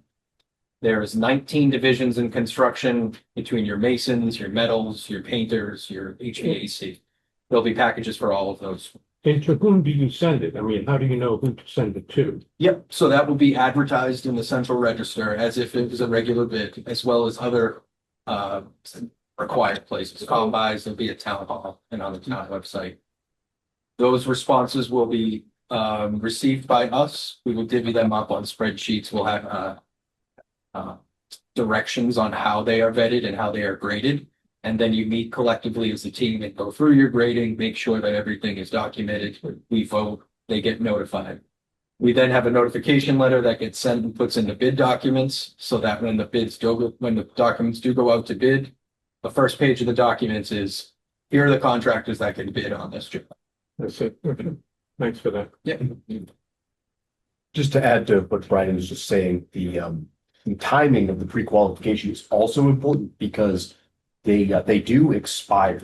there's 19 divisions in construction between your masons, your metals, your painters, your HVAC. There'll be packages for all of those. And to whom do you send it? I mean, how do you know who to send it to? Yep, so that will be advertised in the central register as if it was a regular bid, as well as other required places. Combis, there'll be a town hall and on the town website. Those responses will be received by us. We will divvy them up on spreadsheets. We'll have directions on how they are vetted and how they are graded. And then you meet collectively as a team and go through your grading, make sure that everything is documented. We vote, they get notified. We then have a notification letter that gets sent and puts in the bid documents so that when the documents do go out to bid, the first page of the documents is, here are the contractors that can bid on this job. That's it. Okay. Thanks for that. Yeah. Just to add to what Brian was just saying, the timing of the pre-qualification is also important because they do expire.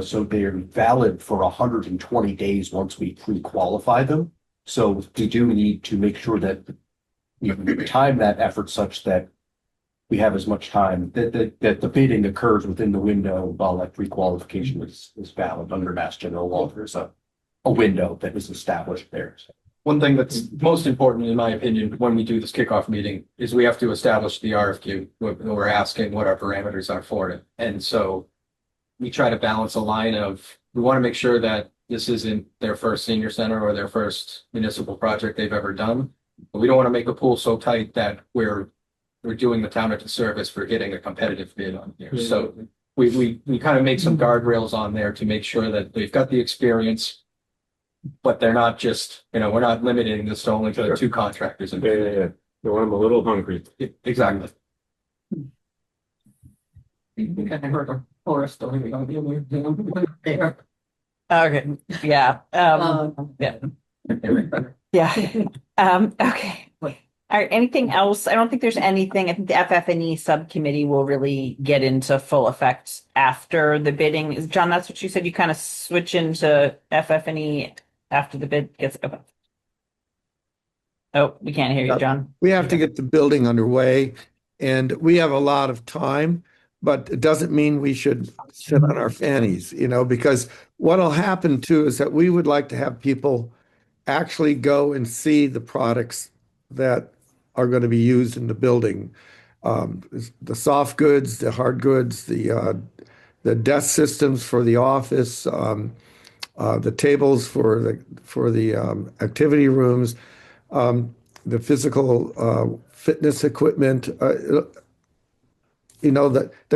So they're valid for 120 days once we pre-qualify them. So we do need to make sure that we time that effort such that we have as much time that the bidding occurs within the window while that pre-qualification is valid under Mass General Law. There's a window that is established there. One thing that's most important, in my opinion, when we do this kickoff meeting is we have to establish the RFQ. We're asking what our parameters are for it. And so we try to balance a line of, we want to make sure that this isn't their first senior center or their first municipal project they've ever done. But we don't want to make the pool so tight that we're doing the town a disservice for getting a competitive bid on here. Yeah. So we kind of make some guardrails on there to make sure that they've got the experience, but they're not just, we're not limiting this to only to Sure. two contractors. Yeah. You want them a little hungry. Exactly. I heard a horror story about you there. Okay, yeah, yeah. Okay. All right, anything else? I don't think there's anything. I think the FF&E subcommittee will really get into full effect after the bidding. Is John, that's what you said? You kind of switch into FF&E after the bid gets open. Oh, we can't hear you, John. We have to get the building underway, and we have a lot of time, but it doesn't mean we should sit on our fannies, because what'll happen too is that we would like to have people actually go and see the products that are going to be used in the building. The soft goods, the hard goods, the desk systems for the office, the tables for the activity rooms, the physical fitness equipment, the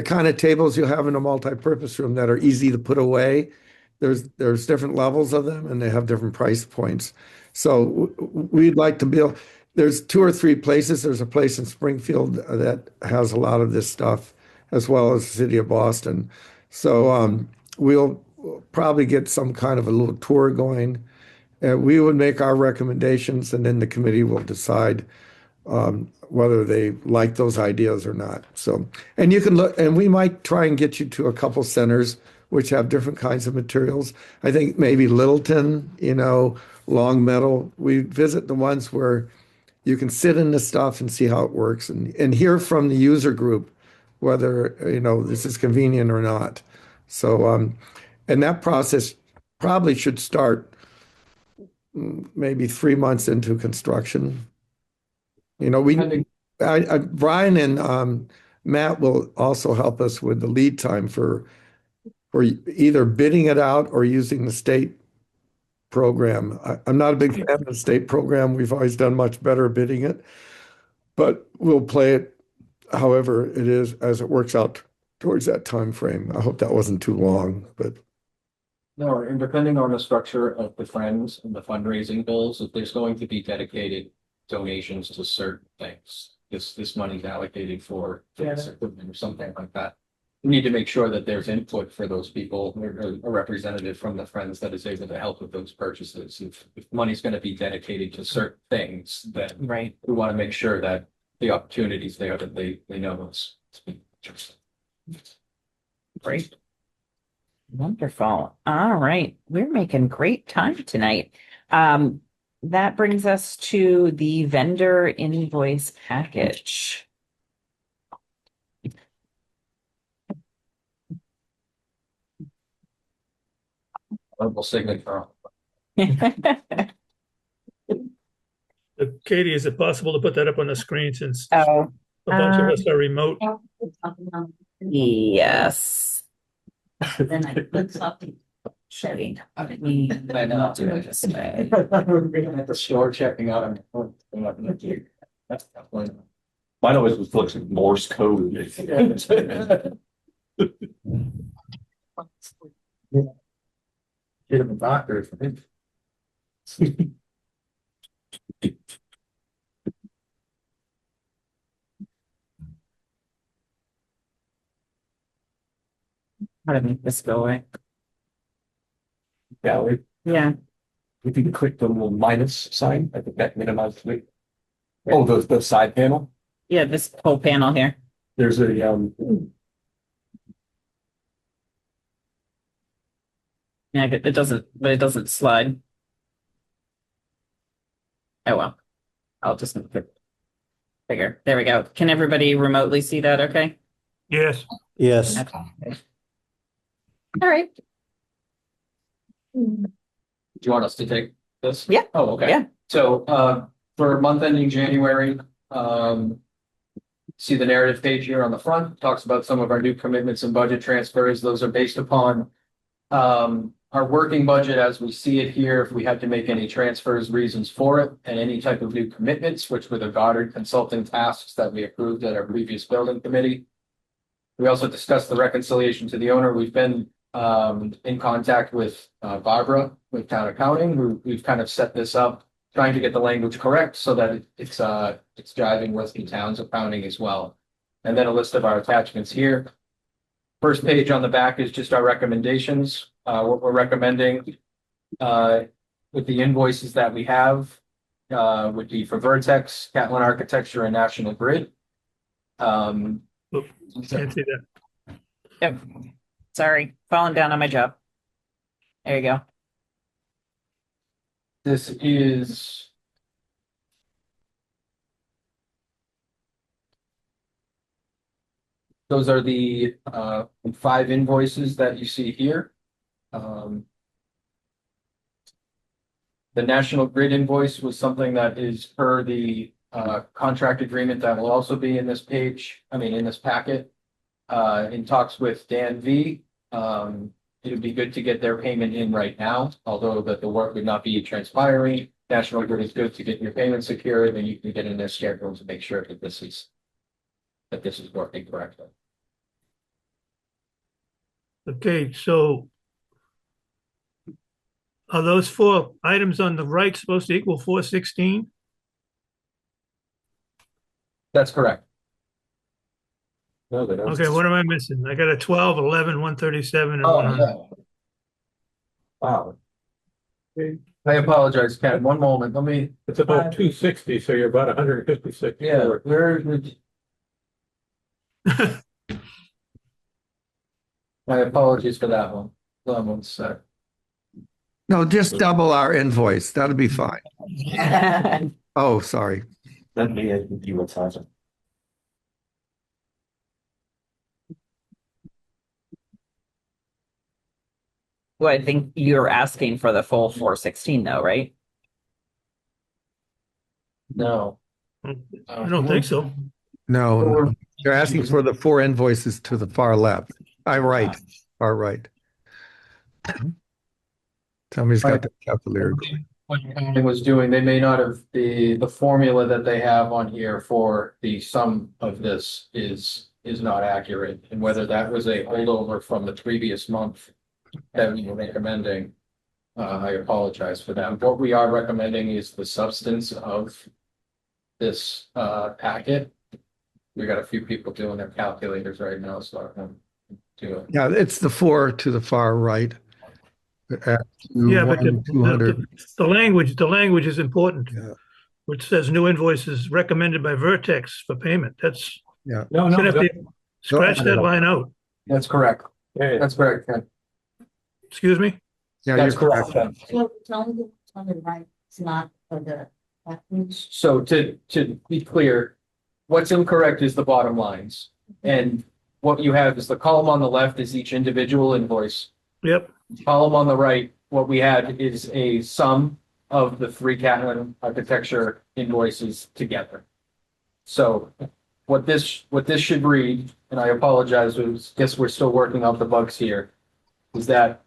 kind of tables you have in a multi-purpose room that are easy to put away. There's different levels of them and they have different price points. So we'd like to build, there's 2 or 3 places. There's a place in Springfield that has a lot of this stuff, as well as the city of Boston. So we'll probably get some kind of a little tour going. We would make our recommendations and then the committee will decide whether they like those ideas or not. So, and you can look, and we might try and get you to a couple centers which have different kinds of materials. I think maybe Littleton, Long Meadow. We visit the ones where you can sit in the stuff and see how it works and hear from the user group whether, this is convenient or not. So, and that process probably should start maybe 3 months into construction. Brian and Matt will also help us with the lead time for either bidding it out or using the state program. I'm not a big fan of the state program. We've always done much better bidding it, but we'll play it however it is as it works out towards that time frame. I hope that wasn't too long, but. No, and depending on the structure of the Friends and the fundraising goals, if there's going to be dedicated donations to certain things, this money's allocated for this equipment or something like that. we need to make sure that there's input for those people, or a representative from the Friends that is able to help with those purchases. If money's gonna be dedicated to certain things, then Right. we want to make sure that the opportunities there, that they know it's being purchased. Great. Wonderful. All right. We're making great time tonight. That brings us to the vendor invoice package. Honorable signature. Katie, is it possible to put that up on the screen since Oh, a bunch of us are remote? yes. Then I put something. Shitty. I know. Do it this way. At the store checking out. That's definitely. Mine always looks like Morse code. Get him a doctor. How to make this go away? Yeah, Yeah. if you click the little minus sign, I think that minimizes it. Oh, the side panel, Yeah, this whole panel here. there's a, Yeah, it doesn't, but it doesn't slide. Oh, well. I'll just make it bigger. There we go. Can everybody remotely see that? Okay. Yes. Yes. Okay. All right. Do you want us to take this? Yeah. Oh, okay. Yeah. So, for month ending January, see the narrative page here on the front, talks about some of our new commitments and budget transfers. Those are based upon our working budget as we see it here. If we had to make any transfers, reasons for it, and any type of new commitments, which were the Goddard consulting tasks that we approved at our previous building committee. We also discussed the reconciliation to the owner. We've been in contact with Barbara with town accounting, who we've kind of set this up, trying to get the language correct so that it's jiving with the town's accounting as well. And then a list of our attachments here. First page on the back is just our recommendations, what we're recommending with the invoices that we have would be for Vertex, Catlin Architecture, and National Grid. Can't see that. Yep. Sorry, falling down on my job. There you go. This is those are the 5 invoices that you see here. The National Grid invoice was something that is per the contract agreement that will also be in this page, in this packet. In talks with Dan V. It would be good to get their payment in right now, although that the work would not be transpiring. National Grid is good to get your payment secured, and you can get in their schedule to make sure that this is working correctly. Okay, so are those 4 items on the right supposed to equal 416? That's correct. no, they don't. Okay, what am I missing? I got a 12, 11, 137, and Oh, 100. yeah. Wow. I apologize, Ken. One moment. Let me, It's about 260, so you're about 156. yeah, my apologies for that one. Hold on one sec. No, just double our invoice. That'll be fine. Oh, sorry. Let me give you a time. Well, I think you're asking for the full 416 though, right? No. I don't think so. No, they're asking for the 4 invoices to the far left. Far right. Somebody's got the calculator. What accounting was doing, they may not have, the formula that they have on here for the sum of this is not accurate. And whether that was a holdover from the previous month that we were recommending, I apologize for that. What we are recommending is the substance of this packet. We got a few people doing their calculators right now, so I'm to. Yeah, it's the four to the far right. Yeah, but the, 200. the language is important, Yeah, which says new invoices recommended by Vertex for payment. That's, yeah. No, should have no, to scratch that line out. That's correct. yeah, That's correct. Ken. Excuse me? Yeah, That's you're correct. correct. Ken. So tell me, right, it's not for the. So to be clear, what's incorrect is the bottom lines. And what you have is the column on the left is each individual invoice. Yep. Column on the right, what we had is a sum of the three Catlin architecture invoices together. So what this should read, and I apologize, I guess we're still working out the bugs here, is that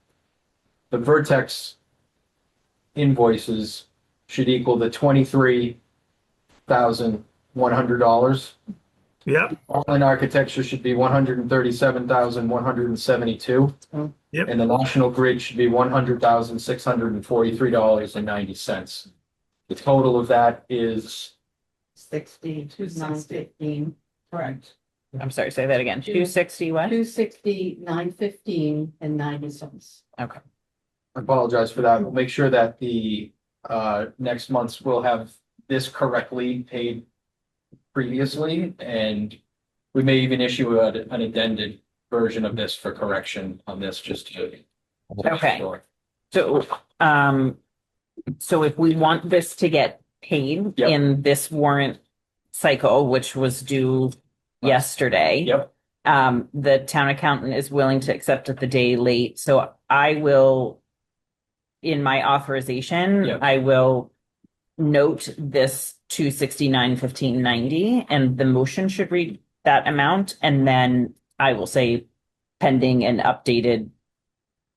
the Vertex invoices should equal the $23,100. Yep. All-in architecture should be $137,172. Yep. And the National Grid should be $100,643.90. The total of that is 915, correct. I'm sorry, say that again. 260 what? 915 and 90 cents. Okay. I apologize for that. We'll make sure that the next month's will have this correctly paid previously, and we may even issue an addended version of this for correction on this just to. Okay. So, so if we want this to get paid Yep. in this warrant cycle, which was due yesterday. Yep. The town accountant is willing to accept it the day late, so I will, in my authorization, Yep. I will note this 269.15.90, and the motion should read that amount, and then I will say pending an updated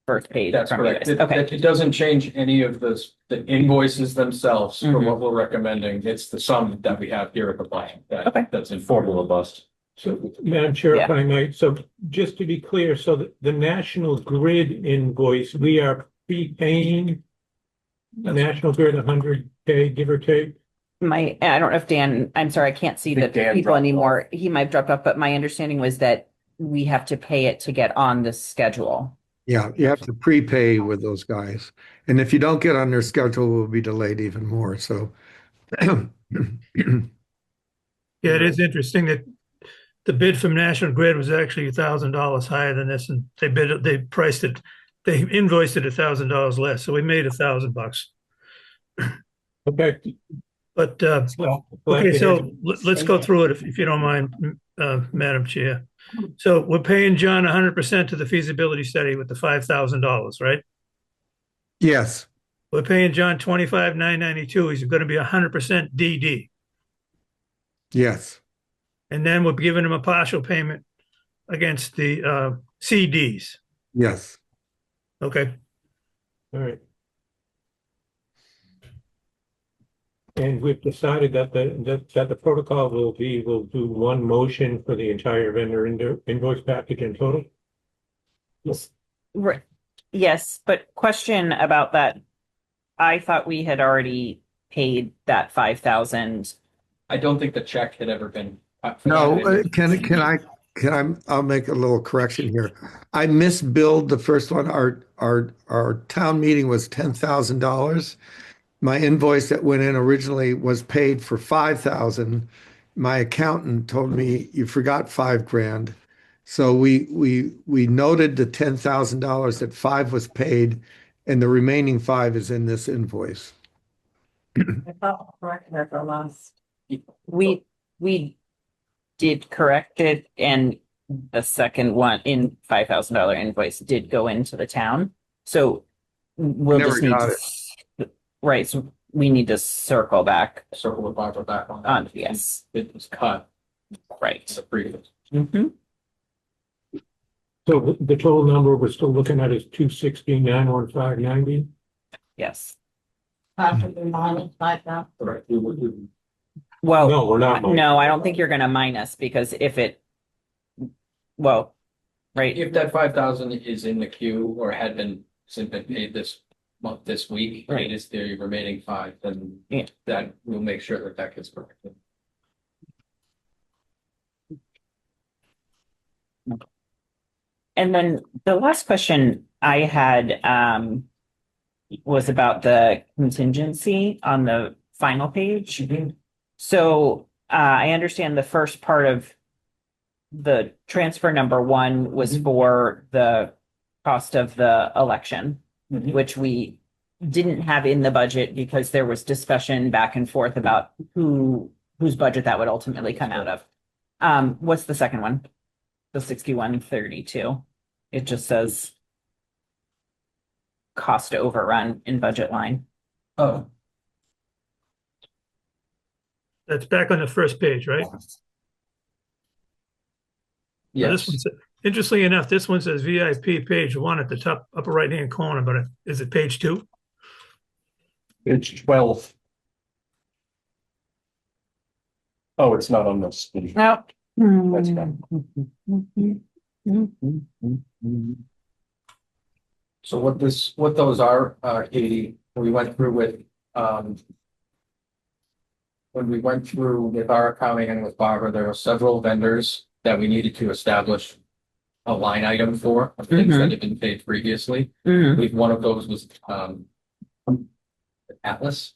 first page That's from you correct. guys. Okay, It doesn't change any of the invoices themselves for Mhm. what we're recommending. It's the sum that we have here at the bottom. Okay. That's informal bust. so, Madam Chair, if I might, so just to be clear, so the National Grid invoice, we are prepaying National Grid 100K, give or take? I don't know if Dan, I'm sorry, I can't see I the think Dan people dropped anymore. He might have dropped off, but my understanding was that we have to pay it to get on the schedule. Yeah, you have to prepay with those guys. And if you don't get on their schedule, it will be delayed even more. So Yeah, it is interesting that the bid from National Grid was actually $1,000 higher than this, and they priced it, they invoiced it $1,000 less, so we made $1,000. Okay. But Well, glad okay, to so hear. let's go through it if you don't mind, Madam Chair. So we're paying John 100% to the feasibility study with the $5,000, right? yes, We're paying John 25,992. He's going to be 100% DD, yes, and then we're giving him a partial payment against the CDs. yes. Okay. All right. And we've decided that the protocol will do one motion for the entire vendor invoice package in total? Yes. Right. Yes, but question about that. I thought we had already paid that 5,000. I don't think the check had ever been. No, I'll make a little correction here. I misbilled the first one. Our town meeting was $10,000. My invoice that went in originally was paid for 5,000. My accountant told me you forgot 5,000. So we noted the $10,000 that 5 was paid, and the remaining 5 is in this invoice. I thought correct at the last. We did correct it, and the second one in $5,000 invoice did go into the town. So we'll Never just need got to, right, so we need to circle back Circle the back of that one. on, yes, It was cut. right. The previous. Mhm. So the total number we're still looking at is 269,150.90? Yes. Possibly minus 5,000. Right. Well, No, we're not. no, I don't think you're gonna minus, because if it, well, right, If that 5,000 is in the queue or had been paid this month, this week, Right. it is the remaining 5, then Yeah. that we'll make sure that that gets corrected. And then the last question I had was about the contingency on the final page. So I understand the first part of the transfer number one was for the cost of the election, which we didn't have in the budget because there was discussion back and forth about whose budget that would ultimately come out of. What's the second one? The 6132. It just says cost overrun in budget line. Oh, That's back on the first page, right? So this yes. one, interestingly enough, this one says VIP page one at the top upper right-hand corner, but is it page two? It's 12. Oh, it's not on this. No. That's fine. So what those are, Katie, we went through with, when we went through with our accounting and with Barbara, there were several vendors that we needed to establish a line item for, of things that had been paid previously. I believe one of those was, Atlas.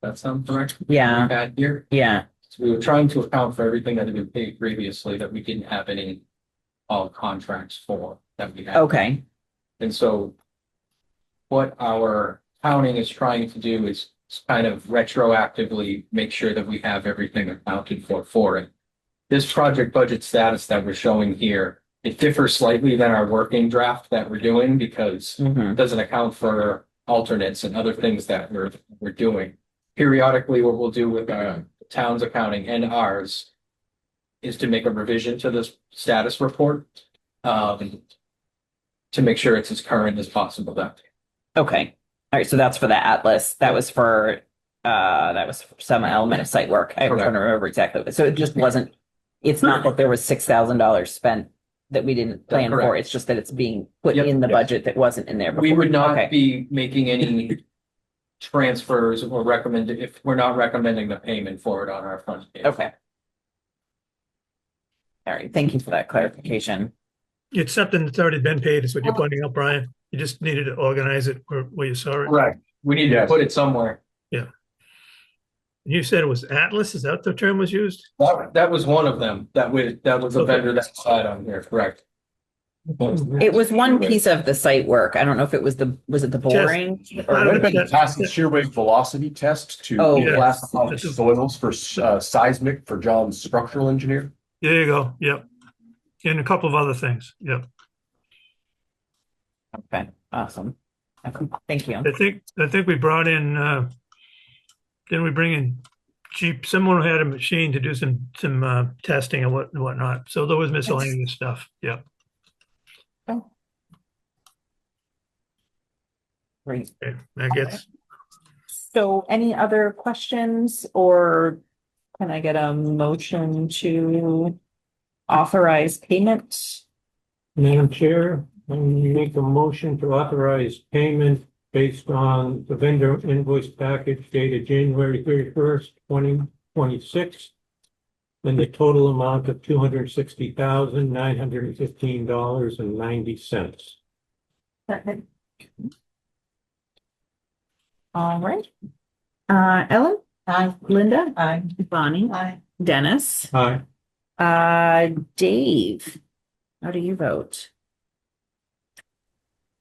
That sounds correct? Yeah. We had here. Yeah. So we were trying to account for everything that had been paid previously that we didn't have any contracts for that we had. Okay. And so what our accounting is trying to do is kind of retroactively make sure that we have everything accounted for it. This project budget status that we're showing here, it differs slightly than our working draft that we're doing because it doesn't account for alternates and other things that we're doing. Periodically, what we'll do with our town's accounting and ours is to make a revision to this status report to make sure it's as current as possible. Okay. All right. So that's for the Atlas. That was for some element of site work. I'm trying to remember exactly. So it just wasn't, it's not that there was $6,000 spent that we didn't plan for. correct. It's just that it's being put Yep. in the Yes. budget that wasn't in there before. We would not Okay. be making any transfers or if we're not recommending the payment for it on our front page. Okay. All right. Thank you for that clarification. It's something that's already been paid, is what you're pointing out, Brian. You just needed to organize it where you saw it. Correct. We need to Yes. put it somewhere. You said it was Atlas, is that what the term was used? That was one of them. That was a Okay. vendor that's side on here, correct? It was one piece of the site work. I don't know if it was was it the boring? It would have been passing shear wave velocity test to Oh, yeah. classify soils for seismic for John's structural engineer. There you go. Yep. And a couple of other things. Yep. Okay. Awesome. Okay. Thank you. I think we brought in, didn't we bring in someone who had a machine to do some testing and whatnot. So there was miscellaneous stuff. Yep. Great. Okay. I guess. So any other questions or can I get a motion to authorize payment? Madam Chair, I make a motion to authorize payment based on the vendor invoice package dated January 31st, 2026. In the total amount of $260,915.90. All right. Ellen? Aye. Linda? Aye. Bonnie? Aye. Dennis? Aye. Dave? How do you vote?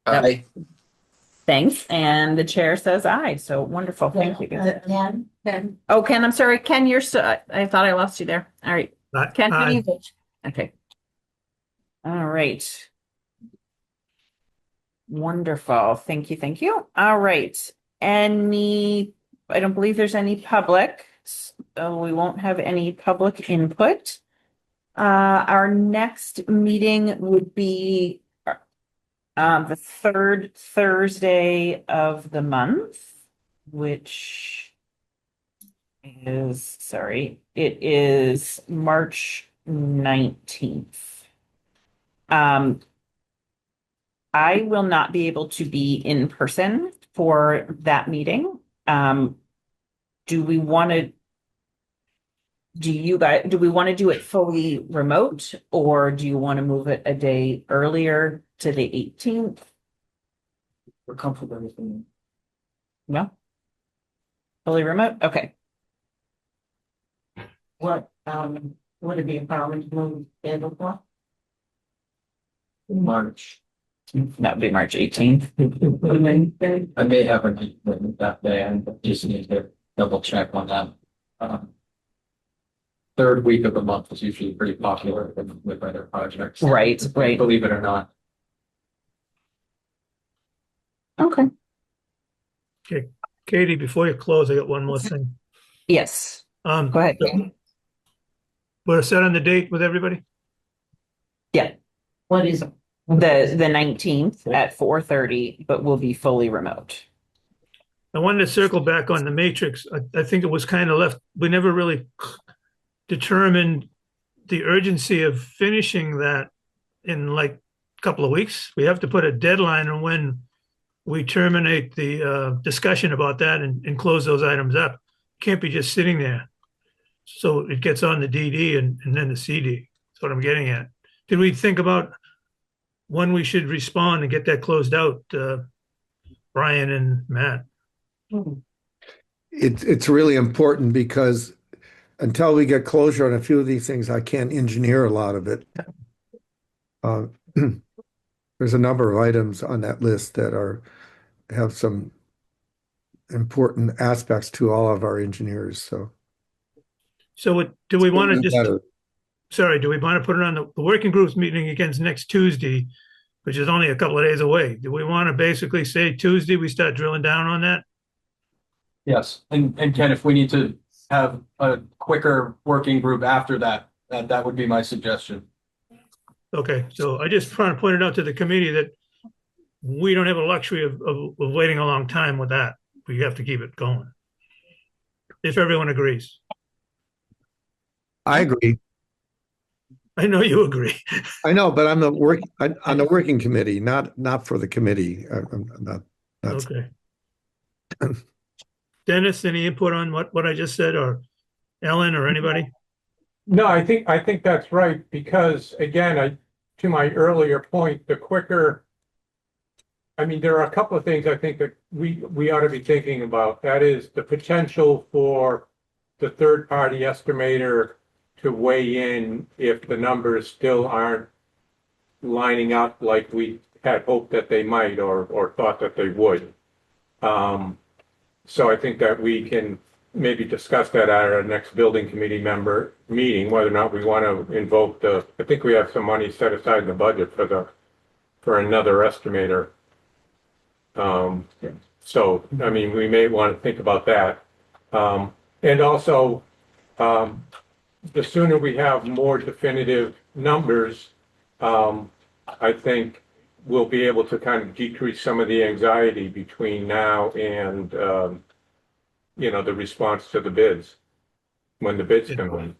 Aye. Thanks. And the chair says aye. So wonderful. Thank you. Ken? Oh, Ken, I'm sorry. Ken, you're still, I thought I lost you there. All right. Ken, how do you vote? Okay. All right. Wonderful. Thank you. Thank you. All right. I don't believe there's any public, so we won't have any public input. Our next meeting would be the third Thursday of the month, which it is March 19th. I will not be able to be in person for that meeting. Do we want to do we want to do it fully remote, or do you want to move it a day earlier to the 18th? We're comfortable with them. No? Fully remote? Okay. What, would it be a problem to move schedule for? March. That would be March 18th. I may have an appointment that day, and just need to double check on that. Third week of the month is usually pretty popular with other projects. Right. Believe it or not. Okay. Katie, before you close, I got one more thing. Yes. Go ahead. We're set on the date with everybody? Yeah. What is it? The 19th at 4:30, but will be fully remote. I wanted to circle back on the matrix. I think it was kind of left, we never really determined the urgency of finishing that in like a couple of weeks. We have to put a deadline on when we terminate the discussion about that and close those items up. Can't be just sitting there. So it gets on the DD and then the CD. That's what I'm getting at. Did we think about when we should respond and get that closed out, Brian and Matt? It's really important because until we get closure on a few of these things, I can't engineer a lot of it. There's a number of items on that list that have some important aspects to all of our engineers, so. So do we want to just, Better. sorry, do we want to put it on the working group's meeting against next Tuesday, which is only a couple of days away? Do we want to basically say Tuesday, we start drilling down on that? Yes, and Ken, if we need to have a quicker working group after that, that would be my suggestion. Okay, so I just want to point it out to the committee that we don't have a luxury of waiting a long time with that. We have to keep it going. If everyone agrees. I agree. I know you agree. I know, but I'm on the working committee, not for the committee. I'm not. Okay. Dennis, any input on what I just said, or Ellen, or anybody? No, I think that's right, because again, to my earlier point, the quicker. I mean, there are a couple of things I think that we ought to be thinking about. That is the potential for the third-party estimator to weigh in if the numbers still aren't lining up like we had hoped that they might or thought that they would. So I think that we can maybe discuss that at our next building committee member meeting, whether or not we want to invoke I think we have some money set aside in the budget for another estimator. So, I mean, we may want to think about that. And also, the sooner we have more definitive numbers, I think we'll be able to kind of decrease some of the anxiety between now and, the response to the bids, when the bids come in.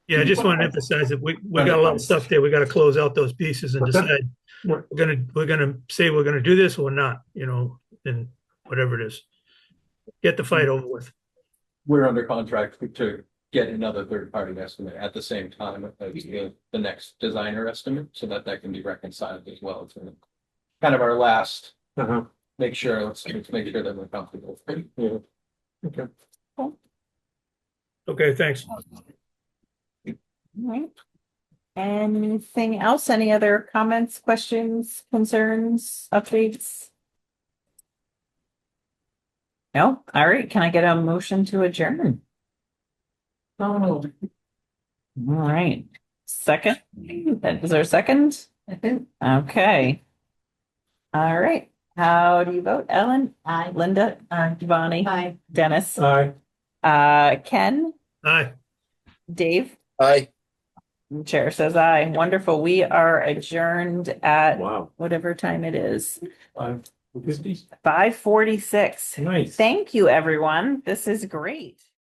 Yeah, I just want to emphasize that we got a lot of stuff there. We got to close out those pieces and decide we're gonna say we're gonna do this or not, and whatever it is. Get the fight over with. We're under contract to get another third-party estimate at the same time as the next designer estimate, so that can be reconciled as well. It's kind of our last, make sure, let's make sure that we're comfortable. Yeah. Okay. Okay, thanks. All right. Anything else? Any other comments, questions, concerns, updates? No? All right. Can I get a motion to adjourn? Oh, All right. Second? Is there a second? Okay. All right. How do you vote? Ellen? aye. Linda? Giovanni? Aye. Dennis? Aye. All Ken? right. Dave? Aye. Chair says aye. Wonderful. We are adjourned at Wow. whatever time it is. 5:50. 5:46. Nice. Thank you, everyone. This is great.